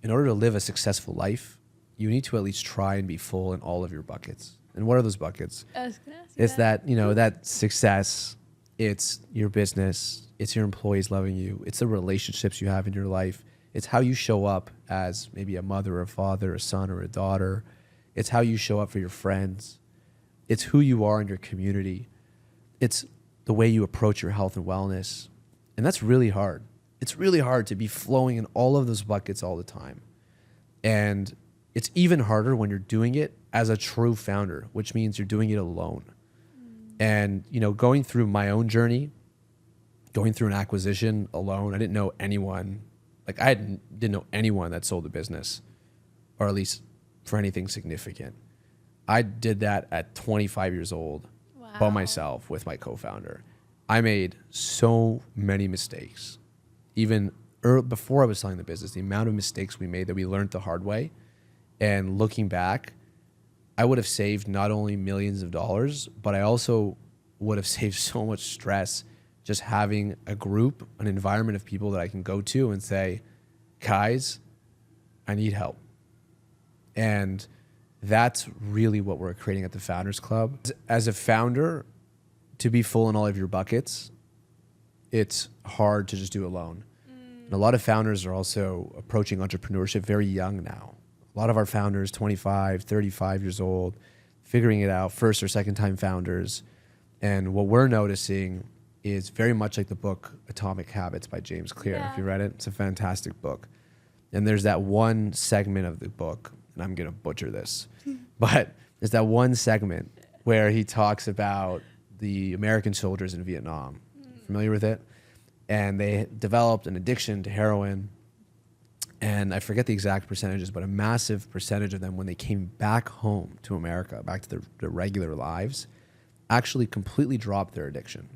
in order to live a successful life, you need to at least try and be full in all of your buckets. And what are those buckets? I was gonna ask you It's that, that success, it's your business, it's your employees loving you, it's the relationships you have in your life, it's how you show up as maybe a mother or a father, a son or a daughter, it's how you show up for your friends, it's who you are in your community, it's the way you approach your health and wellness. And that's really hard. It's really hard to be flowing in all of those buckets all the time. And it's even harder when you're doing it as a true founder, which means you're doing it alone. And, going through my own journey, going through an acquisition alone, I didn't know anyone. Like, didn't know anyone that sold a business, or at least for anything significant. I did that at 25 years old by myself with my co-founder. I made so many mistakes. Even before I was selling the business, the amount of mistakes we made that we learned the hard way. And looking back, I would have saved not only millions of dollars, but I also would have saved so much stress just having a group, an environment of people that I can go to and say, guys, I need help. And that's really what we're creating at the Founders Club. As a founder, to be full in all of your buckets, it's hard to just do alone. And a lot of founders are also approaching entrepreneurship very young now. A lot of our founders, 25, 35 years old, figuring it out, first or second time founders. And what we're noticing is very much like the book Atomic Habits by James Clear. Yeah. If you read it, it's a fantastic book. And there's that one segment of the book, and I'm going to butcher this, but there's that one segment where he talks about the American soldiers in Vietnam. Familiar with it? And they developed an addiction to heroin. And I forget the exact percentages, but a massive percentage of them, when they came back home to America, back to their regular lives, actually completely dropped their addiction,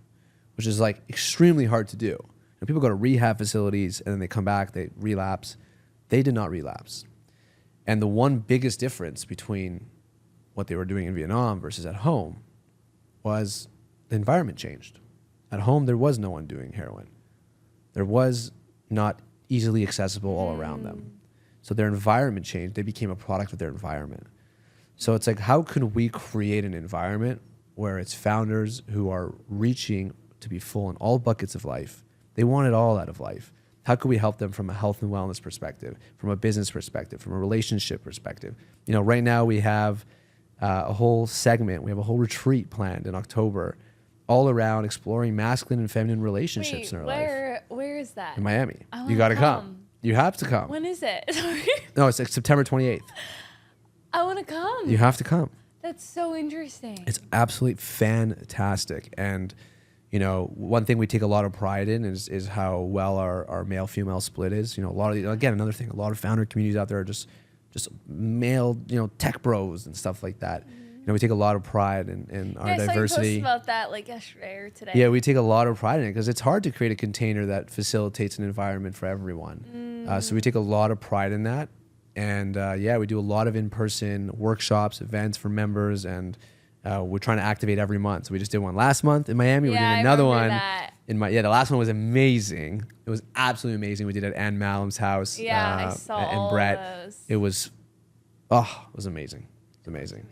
which is like extremely hard to do. People go to rehab facilities and then they come back, they relapse. They did not relapse. And the one biggest difference between what they were doing in Vietnam versus at home was the environment changed. At home, there was no one doing heroin. There was not easily accessible all around them. So their environment changed. They became a product of their environment. So it's like, how can we create an environment where it's founders who are reaching to be full in all buckets of life? They want it all out of life. How can we help them from a health and wellness perspective, from a business perspective, from a relationship perspective? Right now we have a whole segment, we have a whole retreat planned in October, all around exploring masculine and feminine relationships in our life. Where is that? In Miami. You got to come. You have to come. When is it? Sorry. No, it's like September 28th. I want to come. You have to come. That's so interesting. It's absolutely fantastic. And, one thing we take a lot of pride in is how well our male-female split is. A lot of, again, another thing, a lot of founder communities out there are just male, tech bros and stuff like that. We take a lot of pride in our diversity. I saw you post about that like yesterday or today. Yeah, we take a lot of pride in it because it's hard to create a container that facilitates an environment for everyone. So we take a lot of pride in that. And we do a lot of in-person workshops, events for members, and we're trying to activate every month. So we just did one last month in Miami. We're doing another one. The last one was amazing. It was absolutely amazing. We did it at Ann Malum's house. Yeah, I saw and all Brett. those. It was amazing. It's amazing.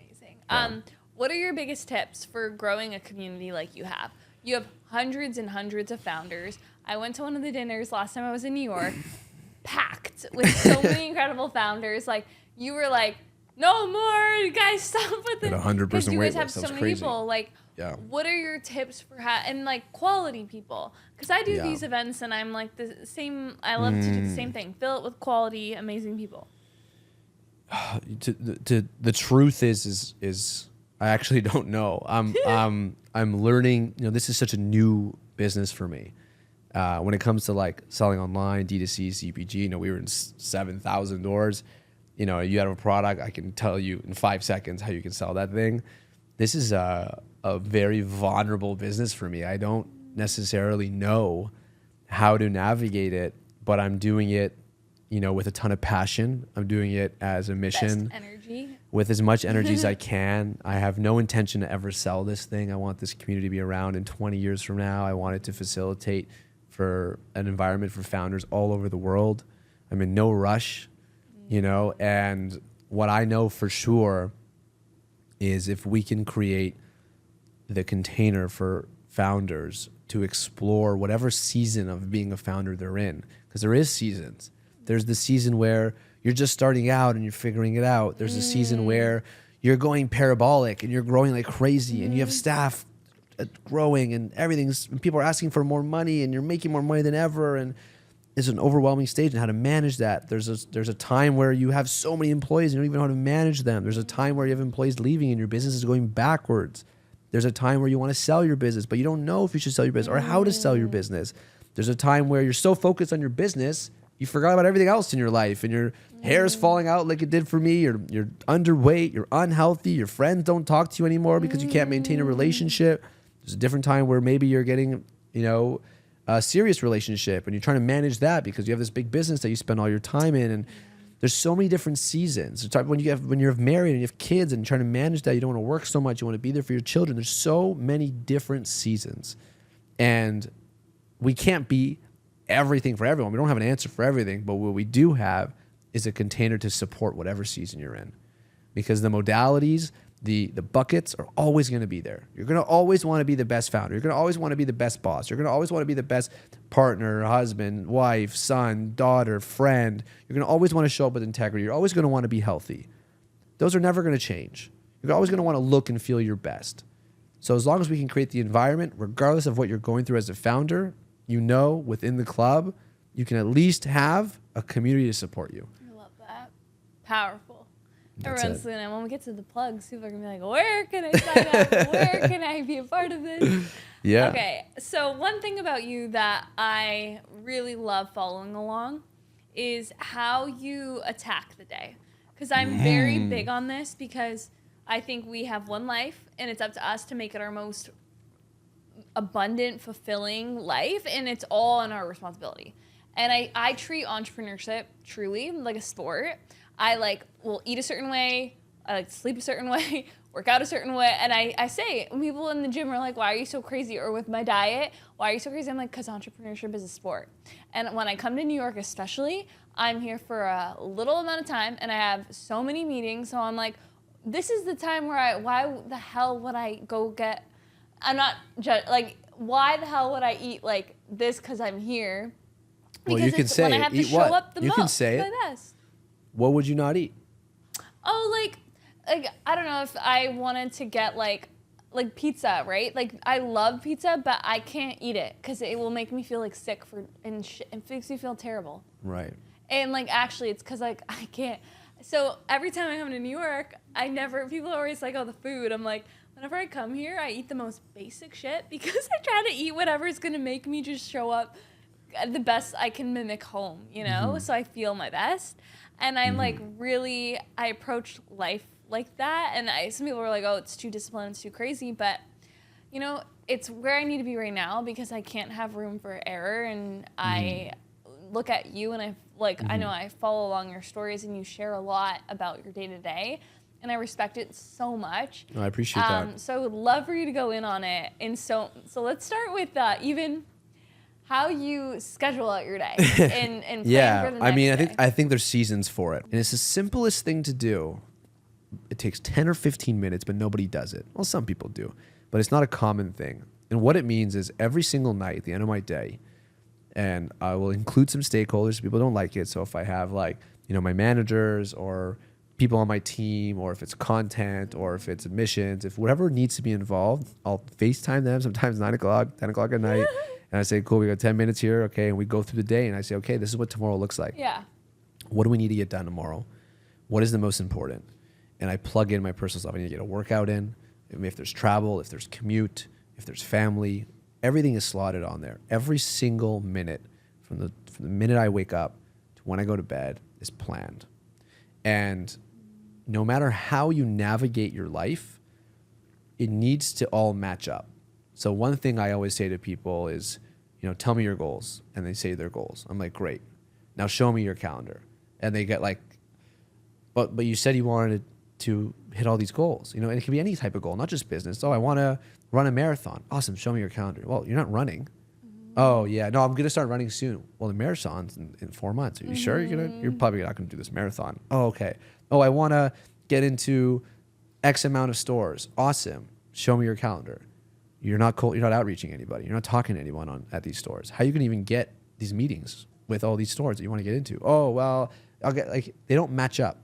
Yeah. What are your biggest tips for growing a community like you have? You have hundreds and hundreds of founders. I went to one of the dinners last time I was in New York, packed with so many incredible founders. Like, you were like, no more, you guys, stop with it. 100% Because you guys have wait list. so many people. Like, what are your tips for and like quality people? Because I do these events and I'm like the same. I love to do the same thing. Fill it with quality, amazing people. The truth is I actually don't know. I'm learning. This is such a new business for me. When it comes to like selling online, D2C, CPG, we were in 7,000 doors. You have a product, I can tell you in 5 seconds how you can sell that thing. This is a very vulnerable business for me. I don't necessarily know how to navigate it, but I'm doing it, with a ton of passion. I'm doing it as a mission. Best energy. with as much energy as I can. I have no intention to ever sell this thing. I want this community to be around in 20 years from now. I want it to facilitate for an environment for founders all over the world. I'm in no rush, you know, and what I know for sure is if we can create the container for founders to explore whatever season of being a founder they're in, because there is seasons. There's the season where you're just starting out and you're figuring it out. There's a season where you're going parabolic and you're growing like crazy and you have staff growing and and people are asking for more money and you're making more money than ever, and it's an overwhelming stage and how to manage that. There's a time where you have so many employees and you don't even know how to manage them. There's a time where you have employees leaving and your business is going backwards. There's a time where you want to sell your business, but you don't know if you should sell your business or how to sell your business. There's a time where you're so focused on your business, you forgot about everything else in your life, and your hair's falling out like it did for me. You're underweight, you're unhealthy, your friends don't talk to you anymore because you can't maintain a relationship. There's a different time where maybe you're getting, you know, a serious relationship and you're trying to manage that because you have this big business that you spend all your time in. And there's so many different seasons. When you're married and you have kids and you're trying to manage that, you don't want to work so much, you want to be there for your children. There's so many different seasons. And we can't be everything for everyone. We don't have an answer for everything, but what we do have is a container to support whatever season you're in. Because the modalities, the buckets are always going to be there. You're going to always want to be the best founder. You're going to always want to be the best boss. You're going to always want to be the best partner, husband, wife, son, daughter, friend. You're going to always want to show up with integrity. You're always going to want to be healthy. Those are never going to change. You're always going to want to look and feel your best. So as long as we can create the environment, regardless of what you're going through as a founder, you know, within the club, you can at least have a community to support you. I love that. Powerful. That's When we get to the plugs, people are going to be like, where can I sign up? Where can I be a part of this? Yeah. Okay. So one thing about you that I really love following along is how you attack the day. Because I'm very big on this because I think we have one life and it's up to us to make it our most abundant, fulfilling life, and it's all on our responsibility. And I treat entrepreneurship truly like a sport. I will eat a certain way, I like to sleep a certain way, work out a certain way, and I say, when people in the gym are like, why are you so crazy? Or with my diet, why are you so crazy? I'm like, because entrepreneurship is a sport. And when I come to New York especially, I'm here for a little amount of time and I have so many meetings, so I'm like, this is the time where why the hell would I go get, I'm not, why the hell would I eat like this because I'm here? Because well, you can say when it. I have to Eat show what? up the You most. can say it. My best. What would you not eat? Oh, like I don't know if I wanted to get like pizza, right? Like I love pizza, but I can't eat it because it will make me feel like sick and it makes me feel terrible. Right. And like actually, it's because like I can't. So every time I come to New York, people are always like, oh, the food. I'm like, whenever I come here, I eat the most basic shit because I try to eat whatever is gonna make me just show up the best I can mimic home, you know? So I feel my best. And I'm like really, I approach life like that. And some people are like, oh, it's too disciplined, it's too crazy. But, you know, it's where I need to be right now because I can't have room for error. And I look at you and I know I follow along your stories and you share a lot about your day to day. And I respect it so much. Oh, I appreciate that. So I would love for you to go in on it. And so let's start with even how you schedule out your day and plan for the next day. I think there's seasons for it. And it's the simplest thing to do. It takes 10 or 15 minutes, but nobody does it. Well, some people do, but it's not a common thing. And what it means is every single night at the end of my day, and I will include some stakeholders. People don't like it. So if I have my managers or people on my team, or if it's content, or if it's admissions, if whatever needs to be involved, I'll FaceTime them sometimes 9 o'clock, 10 o'clock at night. And I say, cool, we got 10 minutes here. Okay. And we go through the day and I say, okay, this is what tomorrow looks like. Yeah. What do we need to get done tomorrow? What is the most important? And I plug in my personal stuff. I need to get a workout in. If there's travel, if there's commute, if there's family, everything is slotted on there. Every single minute from the minute I wake up to when I go to bed is planned. And no matter how you navigate your life, it needs to all match up. So one thing I always say to people is, tell me your goals. And they say their goals. I'm like, great. Now show me your calendar. And they get like, but you said you wanted to hit all these goals? You know, and it can be any type of goal, not just business. Oh, I want to run a marathon. Awesome. Show me your calendar. Well, you're not running. Oh yeah, no, I'm gonna start running soon. Well, the marathon's in 4 months. Are you sure you're probably not gonna do this marathon? Oh, okay. Oh, I want to get into X amount of stores. Awesome. Show me your calendar. You're not cool. You're not outreaching anybody. You're not talking to anyone at these stores. How are you gonna even get these meetings with all these stores that you want to get into? Oh, well, I'll get they don't match up.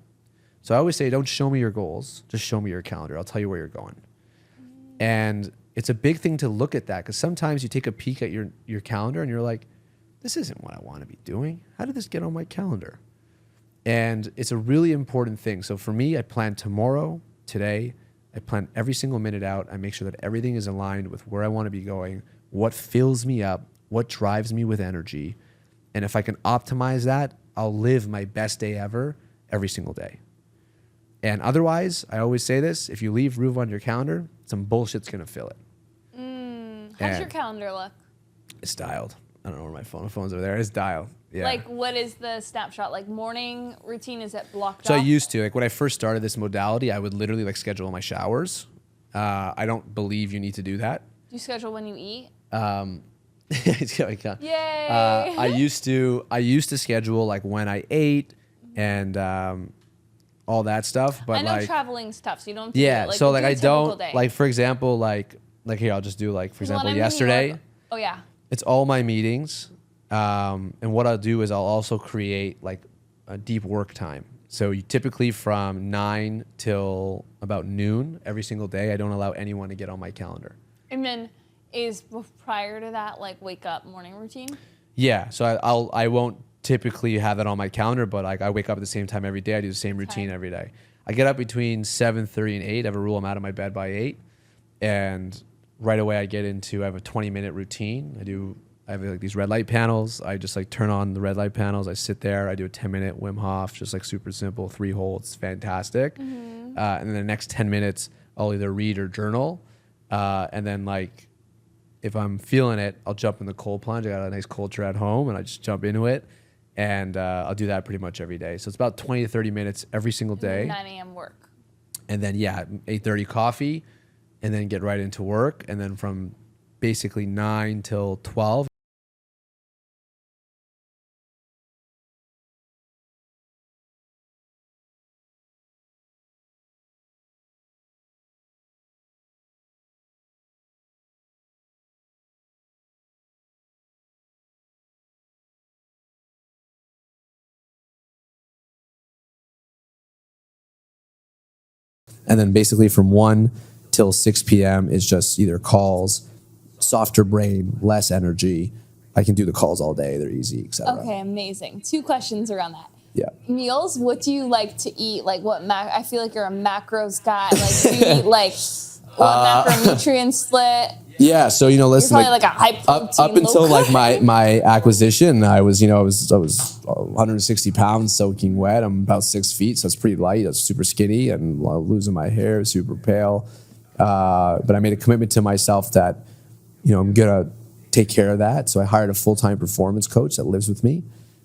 So I always say, don't show me your goals. Just show me your calendar. I'll tell you where you're going. And it's a big thing to look at that, because sometimes you take a peek at your calendar and you're like, this isn't what I want to be doing. How did this get on my calendar? And it's a really important thing. So for me, I plan tomorrow, today. I plan every single minute out. I make sure that everything is aligned with where I want to be going, what fills me up, what drives me with energy. And if I can optimize that, I'll live my best day ever every single day. And otherwise, I always say this, if you leave room on your calendar, some bullshit's going to fill it. How's your calendar look? It's dialed. I don't know where my phone's over there. It's dialed. Yeah. Like, what is the snapshot? Like, morning routine, is it blocked So off? I used to, like when I first started this modality, I would literally like schedule my showers. I don't believe you need to do that. Do you schedule when you eat? Yay! Yay! I used to schedule like when I ate and all that stuff. But I know like traveling's tough, so you don't. Do yeah, it. Like, so like do a I typical don't day. like, for example, like here I'll just do like, for example, When I'm in New yesterday. York- oh yeah. It's all my meetings. And what I'll do is I'll also create like a deep work time. So you typically from 9 till about noon every single day, I don't allow anyone to get on my calendar. And then is prior to that like wake up morning routine? Yeah. So I won't typically have that on my calendar, but like I wake up at the same time every day. I do the same routine every day. I get up between 7:30 and 8. I have a rule I'm out of my bed by 8. And right away I have a 20-minute routine. I have like these red light panels. I just like turn on the red light panels. I sit there. I do a 10-minute Wim Hof, just like super simple, 3 holds. Fantastic. And then the next 10 minutes, I'll either read or journal. And then like, if I'm feeling it, I'll jump in the cold plunge. I got a nice cold chair at home and I just jump into it. And I'll do that pretty much every day. So it's about 20 to 30 minutes every single day. 9 a.m. work. And then 8:30 coffee, and then get right into work. And then from basically 9 till 12. And then basically from 1 till 6 p.m. is just either calls, softer brain, less energy. I can do the calls all day. They're easy, etc. Okay, amazing. 2 questions around that. Yeah. Meals, what do you like to eat? Like what I feel like you're a macros guy. Like do you eat like what macronutrient split? Yeah, so listen, You're probably like a high protein, up until low like my acquisition, I was 160 pounds soaking wet. I'm about 6 feet, so it's pretty light. I was super skinny and losing my hair, super pale. But I made a commitment to myself that I'm gonna take care of that. So I hired a full-time performance coach that lives with me.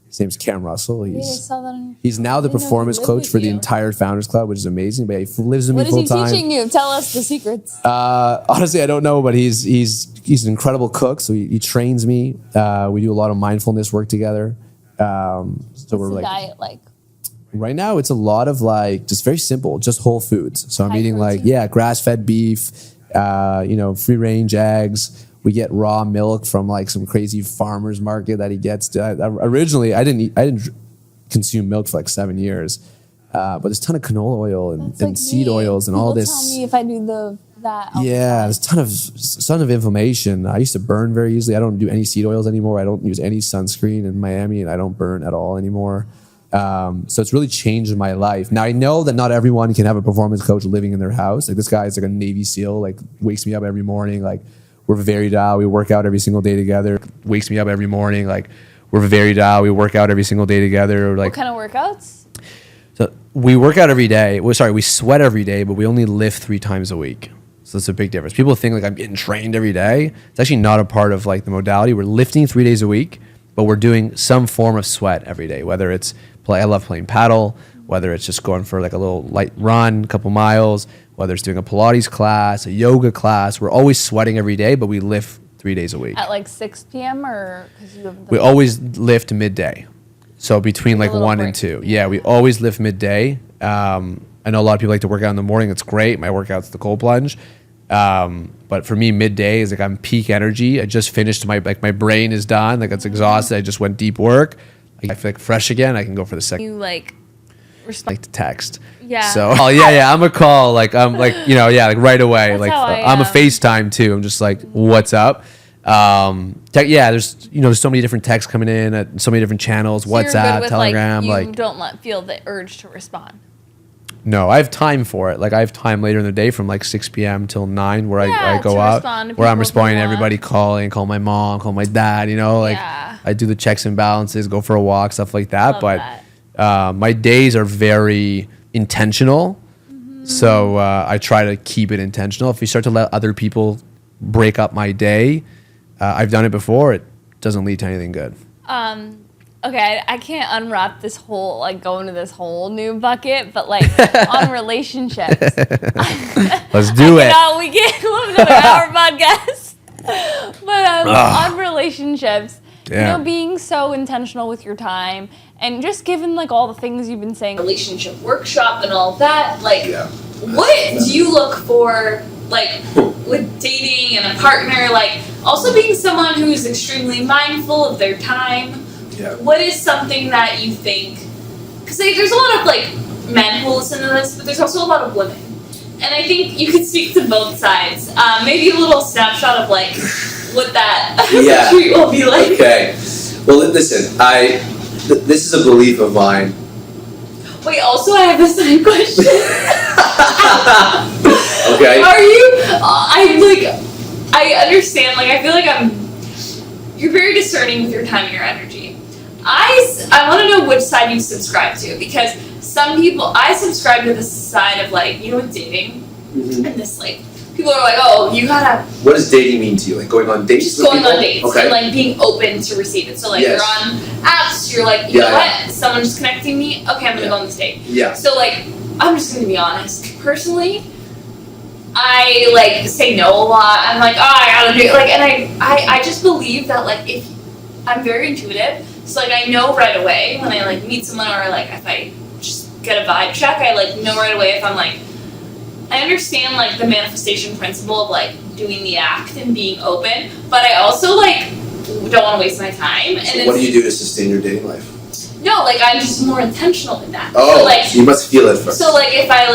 His name's Cam Russell. He's now the performance coach for the entire Founders Club, which is amazing. But he lives with me full time. What is he teaching you? Tell us the secrets. Honestly, I don't know, but he's an incredible cook. So he trains me. We do a lot of mindfulness work together. What's the diet like? Right now, it's a lot of like just very simple, just whole foods. So I'm eating protein. like grass-fed beef, free-range eggs. We get raw milk from like some crazy farmer's market that he gets. Originally, I didn't consume milk for like 7 years, but there's a ton of canola oil and seed oils and all this. Tell me if I do that. Yeah, there's a ton of inflammation. I used to burn very easily. I don't do any seed oils anymore. I don't use any sunscreen in Miami, and I don't burn at all anymore. So it's really changed my life. Now I know that not everyone can have a performance coach living in their house. Like this guy is like a Navy SEAL. Like wakes me up every morning. Like we're very dialed. We work out every single day together. Wakes me up every morning. Like we're very dialed. We work out every single day together. Like what kind of workouts? So we work out every day. We sweat every day, but we only lift 3 times a week. So that's a big difference. People think like I'm getting trained every day. It's actually not a part of like the modality. We're lifting 3 days a week, but we're doing some form of sweat every day. Whether it's I love playing paddle. whether it's just going for like a little light run, a couple miles, whether it's doing a Pilates class, a yoga class. We're always sweating every day, but we lift 3 days a week. At like 6 p.m. or because you have We always lift midday. So between like 1 and 2. Yeah, we always lift midday. I know a lot of people like to work out in the morning. It's great. My workout's the cold plunge. But for me, midday is like I'm peak energy. I just finished my brain is done. Like it's exhausted. I just went deep work. I feel like fresh again. I can go for the second. You like Like to text. Yeah. So I'm a call. Like I'm like like right away. That's like how I'm a FaceTime too. I'm just like, what's up? There's there's so many different texts coming in, so many different channels. So you're good WhatsApp, with, Telegram. Like you don't feel the urge to respond. No, I have time for it. Like I have time later in the day from like 6 p.m. till 9 where I go to out, respond to where I'm people if you responding to want. everybody calling, call my mom, call my dad, like Yeah. I do the checks and balances, go for a walk, stuff like that. Love But my days are very intentional. So I try to keep it intentional. If you start to let other people break up my day, I've done it before, it doesn't lead to anything good. Okay, I can't unwrap this whole, like, go into this whole new bucket, but, like, on relationships. Let's do it. We get another hour podcast. But on relationships, being so intentional with your time, and just given, like, all the things you've been saying, relationship workshop and all that, like, what do you look for, like, with dating and a partner, like, also being someone who's extremely mindful of their time? Yeah. What is something that you think, because there's a lot of like men who listen to this, but there's also a lot of women, and I think you could speak to both sides. Maybe a little snapshot of like what that retreat will be like. Okay. Well, listen, this is a belief of mine. Wait, also I have a side question. Okay. Are you? I understand. Like I feel like you're very discerning with your time and your energy. I want to know which side you subscribe to, because some people, I subscribe to the side of like, with dating, and this like, people are like, oh, you gotta. What does dating mean to you? Like going on dates? Just with going people? on dates, Okay. and like being open to receive it. So like you're on apps, you're like, you know what, someone's connecting me, okay, I'm gonna go on this date. Yeah. So like, I'm just gonna be honest. Personally, I like say no a lot. I'm like, oh, I gotta do it. Like, and I just believe that like if I'm very intuitive, so like I know right away when I like meet someone, or like if I just get a vibe check, I like know right away if I'm like, I understand like the manifestation principle of like doing the act and being open, but I also like don't want to waste my time. So and what do you do to sustain your dating life? No, like I'm just more intentional in that. Oh, so, like, you must feel it first. So like if I'm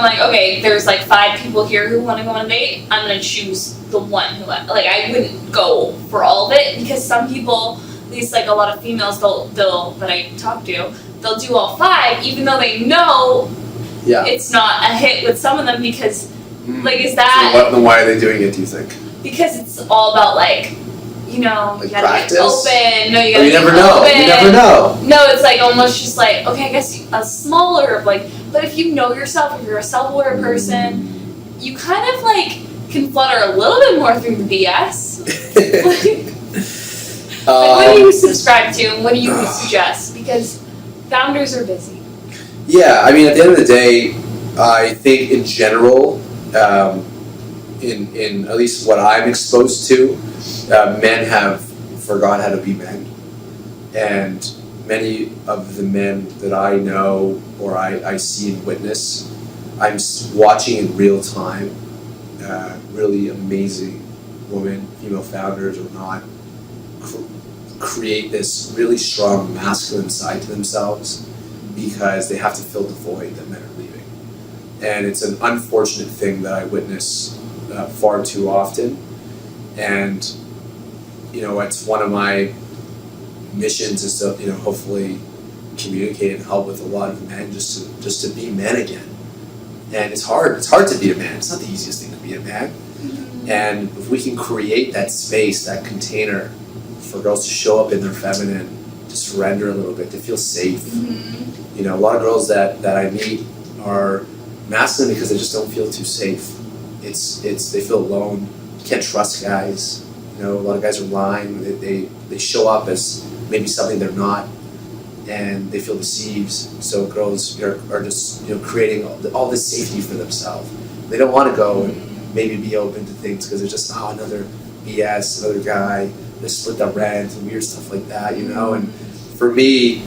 like, okay, there's like 5 people here who want to go on a date, I'm gonna choose the one who I wouldn't go for all of it, because some people, at least like a lot of females, they'll that I talk to, they'll do all 5 even though they know it's not a hit with some of them, because like is that then why are they doing it, do you think? Because it's all about like, you gotta practice? be open. No, you gotta You be never know. open. You never know. No, it's like almost just like, okay, I guess a smaller like, but if you know yourself, if you're a self-aware person, you kind of like can flutter a little bit more through the BS. Like, what do you subscribe to, and what do you suggest? Because founders are busy. Yeah, I mean, at the end of the day, I think in general, in at least what I'm exposed to, men have forgot how to be men, and many of the men that I know or I see and witness, I'm watching in real time, really amazing women, female founders or not, create this really strong masculine side to themselves because they have to fill the void that men are leaving. And it's an unfortunate thing that I witness far too often. And, it's one of my missions is to, hopefully communicate and help with a lot of men just to be men again. And it's hard. It's hard to be a man. It's not the easiest thing to be a man. And if we can create that space, that container for girls to show up in their feminine, to surrender a little bit, to feel safe. A lot of girls that I meet are masculine because they just don't feel too safe. They feel alone. You can't trust guys. A lot of guys are lying. They show up as maybe something they're not. and they feel deceived. So girls are just creating all this safety for themselves. They don't want to go and maybe be open to things because it's just another BS, another guy. They split the rent and weird stuff like that, And for me,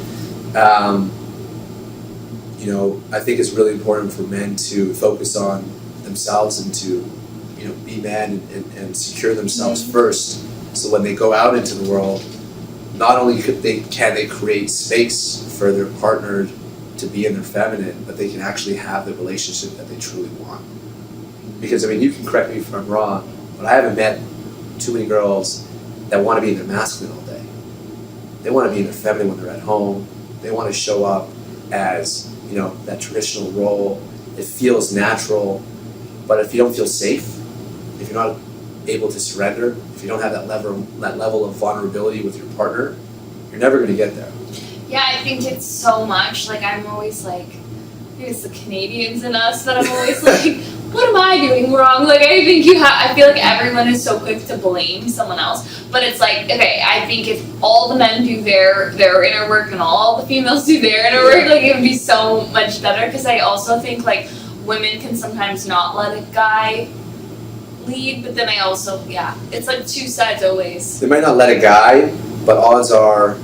I think it's really important for men to focus on themselves and to be men and secure themselves first. So when they go out into the world, not only can they create space for their partner to be in their feminine, but they can actually have the relationship that they truly want. Because you can correct me if I'm wrong, but I haven't met too many girls that want to be in their masculine all day. They want to be in their feminine when they're at home. They want to show up as that traditional role. It feels natural, but if you don't feel safe, if you're not able to surrender, if you don't have that level of vulnerability with your partner, you're never going to get there. Yeah, I think it's so much. I'm always maybe it's the Canadians in us that I'm always what am I doing wrong? I think I feel like everyone is so quick to blame someone else, but it's okay, I think if all the men do their inner work and all the females do their inner work, it would be so much better. Because I also think women can sometimes not let a guy lead, but then I also, it's two sides always. They might not let a guy, but odds are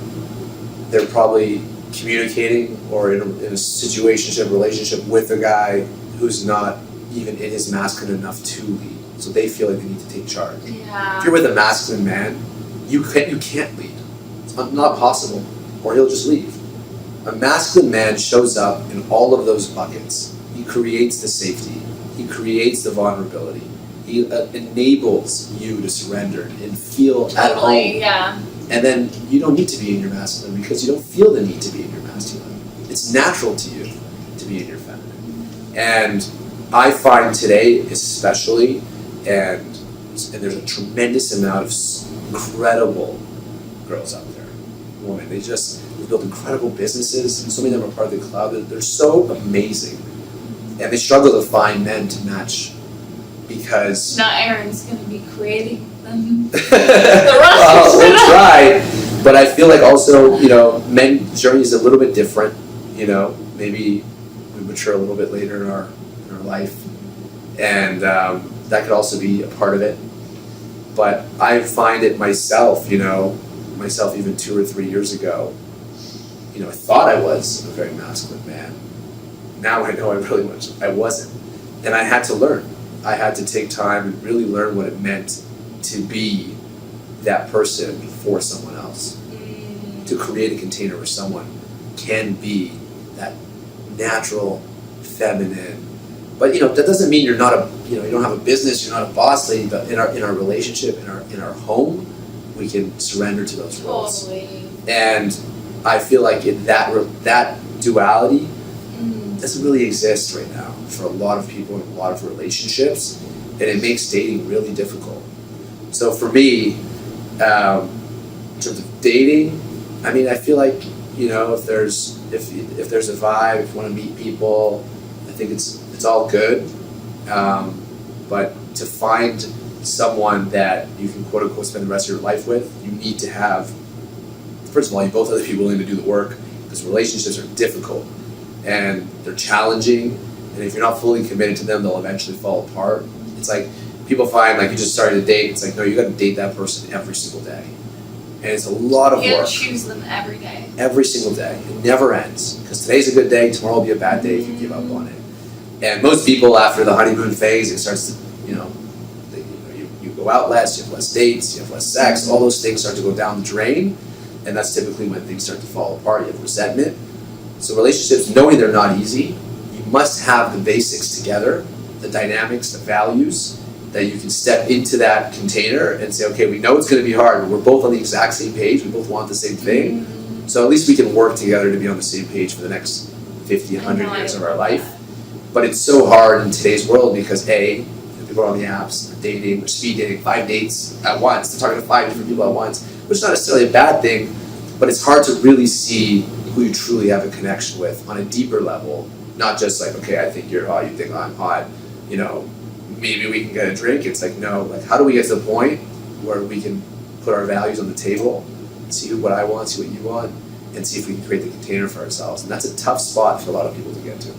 they're probably communicating or in a situationship relationship with a guy who's not even in his masculine enough to lead. So they feel like they need to take charge. Yeah. If you're with a masculine man, you can't lead. It's not possible, or he'll just leave. A masculine man shows up in all of those buckets. He creates the safety. He creates the vulnerability. He enables you to surrender and feel at home. Yeah. And then you don't need to be in your masculine because you don't feel the need to be in your masculine. It's natural to you to be in your feminine. And I find today especially, and there's a tremendous amount of incredible girls out there, women. They've built incredible businesses, and so many of them are part of the club. They're so amazing. And they struggle to find men to match because... Not Aaron's going to be creating them. Well, we'll try. But I feel also, men's journey is a little bit different. Maybe we mature a little bit later in our life. And that could also be a part of it. But I find it myself even 2 or 3 years ago, I thought I was a very masculine man. Now I know I wasn't. And I had to learn. I had to take time and really learn what it meant to be that person for someone else. To create a container where someone can be that natural, feminine. But that doesn't mean you're not you don't have a business, you're not a boss lady, but in our relationship, in our home, we can surrender to those roles. Totally. And I feel like that duality doesn't really exist right now for a lot of people in a lot of relationships, and it makes dating really difficult. So for me, in terms of dating, I feel like if there's a vibe, if you want to meet people, I think it's all good. But to find someone that you can quote unquote spend the rest of your life with, you need to have, first of all, you both have to be willing to do the work, because relationships are difficult and they're challenging, and if you're not fully committed to them, they'll eventually fall apart. It's people find you just started a date, it's no, you got to date that person every single day, and it's a lot of work. You have to choose them every day. Every single day. It never ends, because today's a good day, tomorrow will be a bad day if you give up on it. And most people, after the honeymoon phase, it starts to, you go out less, you have less dates, you have less sex, all those things start to go down the drain, and that's typically when things start to fall apart. You have resentment. So relationships, knowing they're not easy, you must have the basics together, the dynamics, the values, that you can step into that container and say, okay, we know it's going to be hard, but we're both on the exact same page, we both want the same thing, so at least we can work together to be on the same page for the next 50, 100 years of our life. But it's so hard in today's world because people are on the apps, they're dating, they're speed dating, 5 dates at once, they're talking to 5 different people at once, which is not necessarily a bad thing, but it's hard to really see who you truly have a connection with on a deeper level, not just okay, I think you're hot, you think I'm hot, maybe we can get a drink. It's no, how do we get to the point where we can put our values on the table, see what I want, see what you want, and see if we can create the container for ourselves. And that's a tough spot for a lot of people to get to.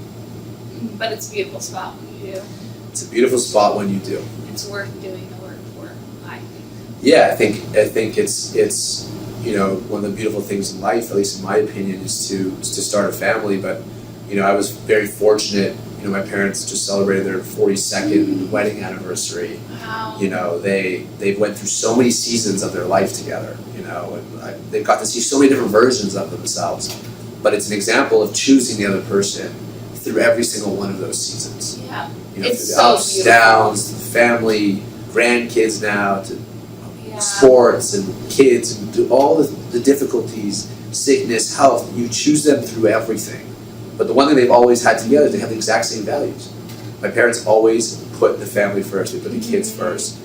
But it's a beautiful spot when you do. It's a beautiful spot when you do. It's worth doing the work for, I think. Yeah, I think it's you know, one of the beautiful things in life, at least in my opinion, is to start a family. But you know, I was very fortunate. You know, my parents just celebrated their 42nd wedding anniversary. Wow. You know, they went through so many seasons of their life together. You know, and they've got to see so many different versions of themselves. But it's an example of choosing the other person through every single one of those seasons. Yeah. You know, It's through the so ups, beautiful. downs, to the family, grandkids now, to Yeah. sports and kids, and do all the difficulties, sickness, health. You choose them through everything. But the one thing they've always had together is they have the exact same values. My parents always put the family first, they put the kids first.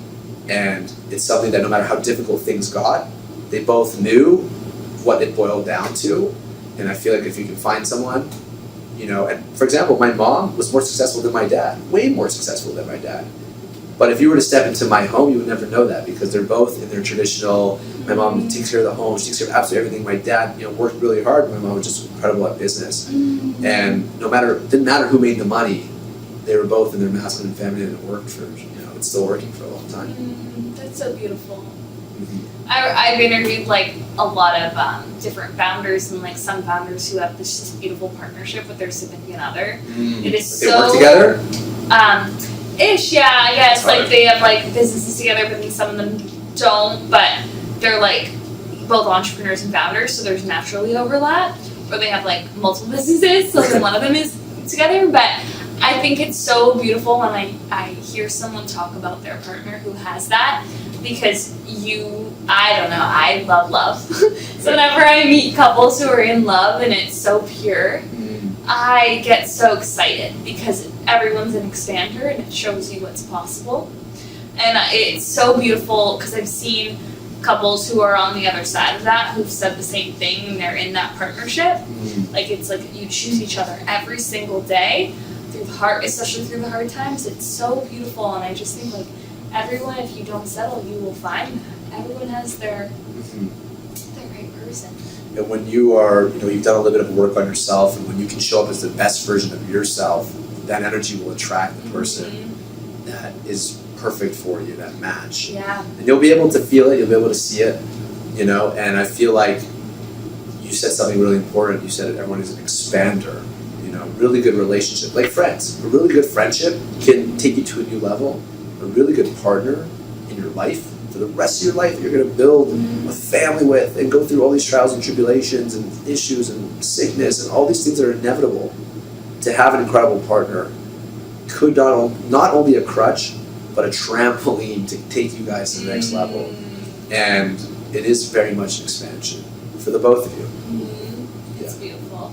And it's something that no matter how difficult things got, they both knew what it boiled down to. And I feel like if you can find someone, you know, and for example, my mom was more successful than my dad, way more successful than my dad. But if you were to step into my home, you would never know that because they're both in their traditional, my mom takes care of the home, she takes care of absolutely everything. My dad, you know, worked really hard, my mom was just incredible at business. And didn't matter who made the money, they were both in their masculine and feminine and it worked for, you know, it's still working for a long time. That's so beautiful. Mm-hmm. I've interviewed like a lot of different founders and like some founders who have this just beautiful partnership with their significant other. It is They so work together? Ish, yeah, I guess. That's Like hard. they have like businesses together, but then some of them don't. But they're like both entrepreneurs and founders, so there's naturally overlap. Or they have like multiple businesses, so then one of them is together. But I think it's so beautiful when I hear someone talk about their partner who has that, because I don't know, I love. So whenever I meet couples who are in love and it's so pure, I get so excited because everyone's an expander and it shows you what's possible. And it's so beautiful because I've seen couples who are on the other side of that who've said the same thing and they're in that partnership. Like it's like you choose each other every single day through the hard, especially through the hard times. It's so beautiful, and I just think like everyone, if you don't settle, you will find that. Everyone has their right person. And when you are, you know, you've done a little bit of work on yourself, and when you can show up as the best version of yourself, that energy will attract the person that is perfect for you, that match. Yeah. And you'll be able to feel it, you'll be able to see it, you know, and I feel like you said something really important. You said everyone is an expander, you know, really good relationship, like friends. A really good friendship can take you to a new level. A really good partner in your life, for the rest of your life, you're going to build a family with and go through all these trials and tribulations and issues and sickness and all these things that are inevitable. To have an incredible partner could not only a crutch, but a trampoline to take you guys to the next level. And it is very much an expansion for the both of you. It's beautiful.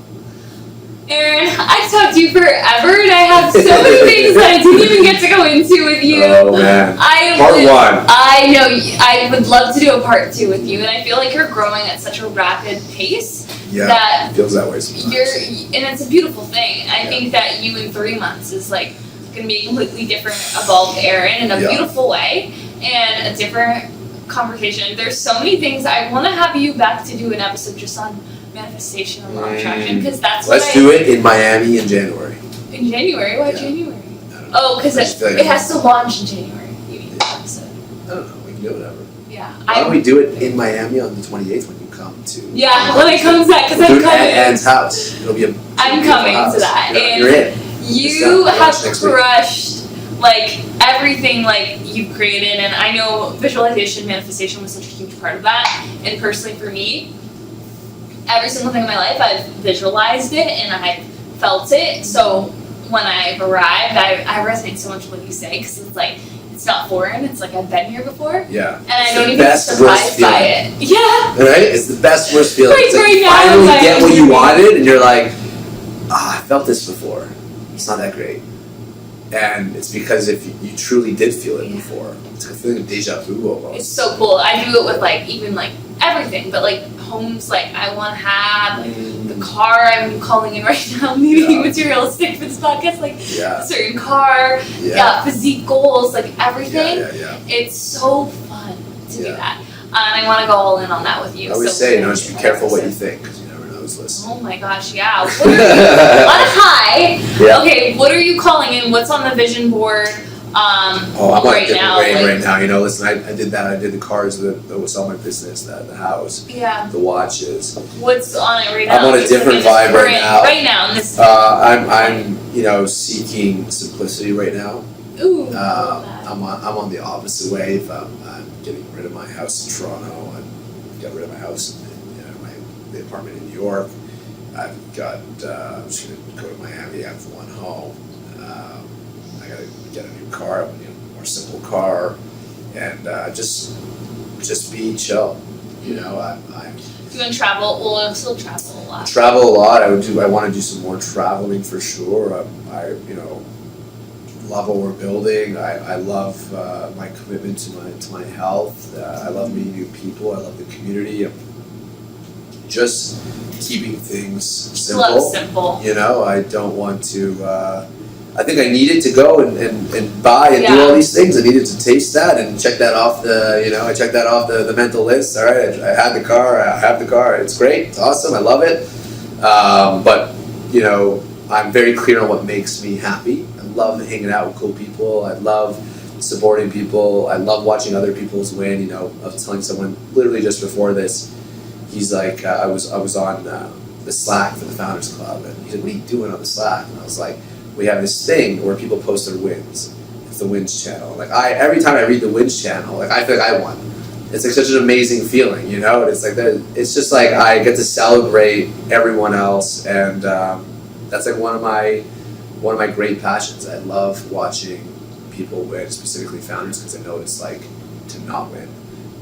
Aaron, I could talk to you forever, and I have so many things that I didn't even get to go into with you. Oh man, part one. I know, I would love to do a part 2 with you, and I feel like you're growing at such a rapid pace. Yeah, that it feels that way sometimes. and it's a beautiful thing. I think that you in 3 months is like going to be a completely different, evolved Aaron in a beautiful way, and a different conversation. There's so many things. I want to have you back to do an episode just on manifestation and law of attraction, because that's Let's do it in Miami in January. In January? Why January? I don't know. Oh, because I just feel like it has to launch in January. You mean the episode? I don't know. We can do whatever. Yeah. Why don't we do it in Miami on the 28th when you come to? Yeah, when it comes back, because We'll I'm do it at coming. Anne's house. It'll be a. I'm beautiful coming house. to that, You're and in. you Just have next week. crushed like everything like you've created, and I know visualization, manifestation was such a huge part of that. And personally for me, every single thing in my life I've visualized it and I felt it. So when I've arrived, I resonate so much with what you say, because it's like it's not foreign. It's like I've been here before, Yeah. and I It's don't the even best, surprised worst by feeling. it. Yeah. Right? It's the best worst feeling. Like It's like right you now, finally I'm get what like- you wanted, and you're like, I felt this before. It's not that great. And it's because if you truly did feel it before, it's like a feeling of deja vu almost. It's so cool. I do it with like even like everything, but like homes, like I want to have like the car I'm calling in right now, maybe materialistic for this podcast, like Yeah. a certain car, physique goals, like everything. Yeah. It's so fun to do Yeah. that, and I want to go all in on that with you. I always so say, we're just be gonna do careful that what you episode. think, because you never know. those lists. Oh my gosh, yeah. What are you, on a high. Yeah. Okay, what are you calling in? What's on the vision board? I'm on a right different now. wave Like, right now. You know, listen, I did that. I did the cars that was all my business, the house, yeah. the watches. What's on it right now? I'm on a different vibe right now. Right now, in this. I'm you know, seeking simplicity right now. Ooh. I'm on the opposite wave. I'm getting rid of my house in Toronto. I got rid of my house in the apartment in New York. I've got. I'm just gonna go to Miami. I have one home. I gotta get a new car, a more simple car, and just be chill. You know, I'm Doing travel. Well, I still travel a lot. travel a lot. I want to do some more traveling for sure. I love what we're building. I love my commitment to my health. I love meeting new people. I love the community. I'm just keeping things simple. Love simple. You know, I don't want to. I think I needed to go and buy and do all these things. I needed to taste that and check that off I checked that off the mental list. All right, I had the car. I have the car. It's great. It's awesome. I love it. But I'm very clear on what makes me happy. I love hanging out with cool people. I love supporting people. I love watching other people's win. I was telling someone literally just before this. He's like, I was on the Slack for the Founders Club, and he said, "What are you doing on the Slack?" And I was like, "We have this thing where people post their wins. It's the wins channel. Like every time I read the wins channel, like I feel like I won. It's like such an amazing feeling, And it's like it's just like I get to celebrate everyone else, and that's like one of my great passions. I love watching people win, specifically founders, because I know what it's like to not win.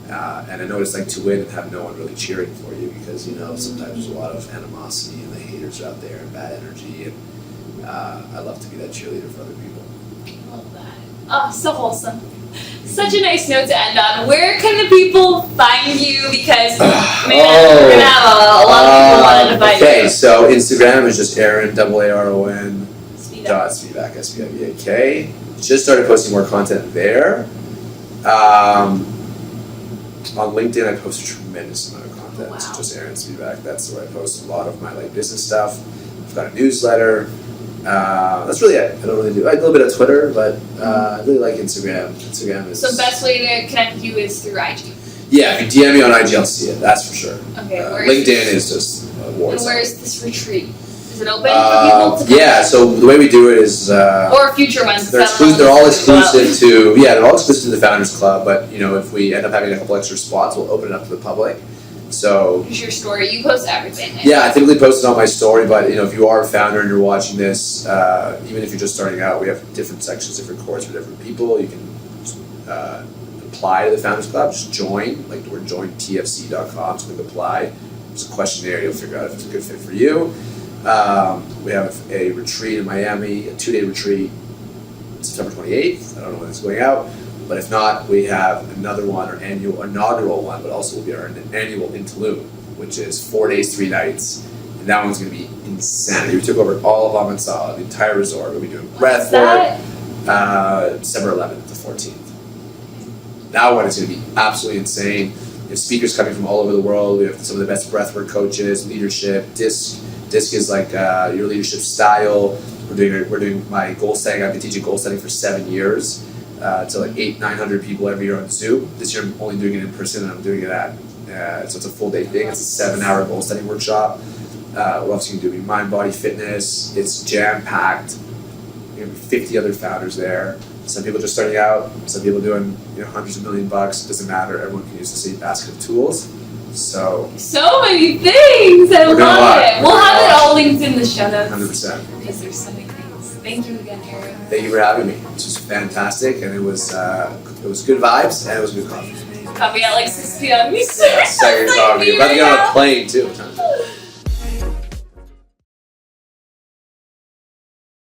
And I know what it's like to win and have no one really cheering for you, because sometimes there's a lot of animosity and the haters are out there and bad energy, and I love to be that cheerleader for other people. Love that. Oh, so wholesome. Such a nice note to end on. Where can the people find you? Because we're gonna have a lot of people wanting to find you. Okay, so Instagram is just Aaron Aaron Spivak. Spivak. Just started posting more content there. On LinkedIn, I post a tremendous amount of content. Wow. So just Aaron Spivak. That's where I post a lot of my business stuff. I've got a newsletter. That's really it. I don't really do. I do a little bit of Twitter, but I really like Instagram. Instagram is. So the best way to connect with you is through IG. Yeah, if you DM me on IG, I'll see it. That's for sure. Okay. LinkedIn is just a war And zone. where is this retreat? Is it open for people to come? Yeah. So the way we do it is. Or future ones. They're all exclusive to they're all exclusive to the Founders Club. But if we end up having a couple extra spots, we'll open it up to the public. So. Here's your story. You post everything. Yeah, I typically post it on my story. But if you are a founder and you're watching this, even if you're just starting out, we have different sections, different courses for different people. You can apply to the Founders Club. Just join. We're jointfc.com. So click apply. There's a questionnaire. You'll figure out if it's a good fit for you. We have a retreat in Miami, a 2-day retreat, September 28th. I don't know when it's going out, but if not, we have another one, our inaugural one, but also will be our annual in Tulum, which is 4 days, 3 nights, and that one's going to be insanity. We took over all of Amansala, the entire resort. We'll be doing breath work, December 11th to 14th. That one is going to be absolutely insane. We have speakers coming from all over the world. We have some of the best breathwork coaches, leadership, DISC is like your leadership style. We're doing my goal setting. I've been teaching goal setting for 7 years to 800-900 people every year on Zoom. This year I'm only doing it in person, and I'm doing it so it's a full day thing. It's a 7-hour goal setting workshop. What else you can do? Mind, body, fitness. It's jam packed. We have 50 other founders there. Some people just starting out. Some people doing hundreds of $1 million. It doesn't matter. Everyone can use the same basket of tools. So many things. I love it. We'll have it all linked in the show notes. 100%. Because there's so many things. Thank you again, Aaron. Thank you for having me. This was fantastic, and it was good vibes, and it was good coffee. Coffee at 6 p.m. Second coffee. About to get on a plane too.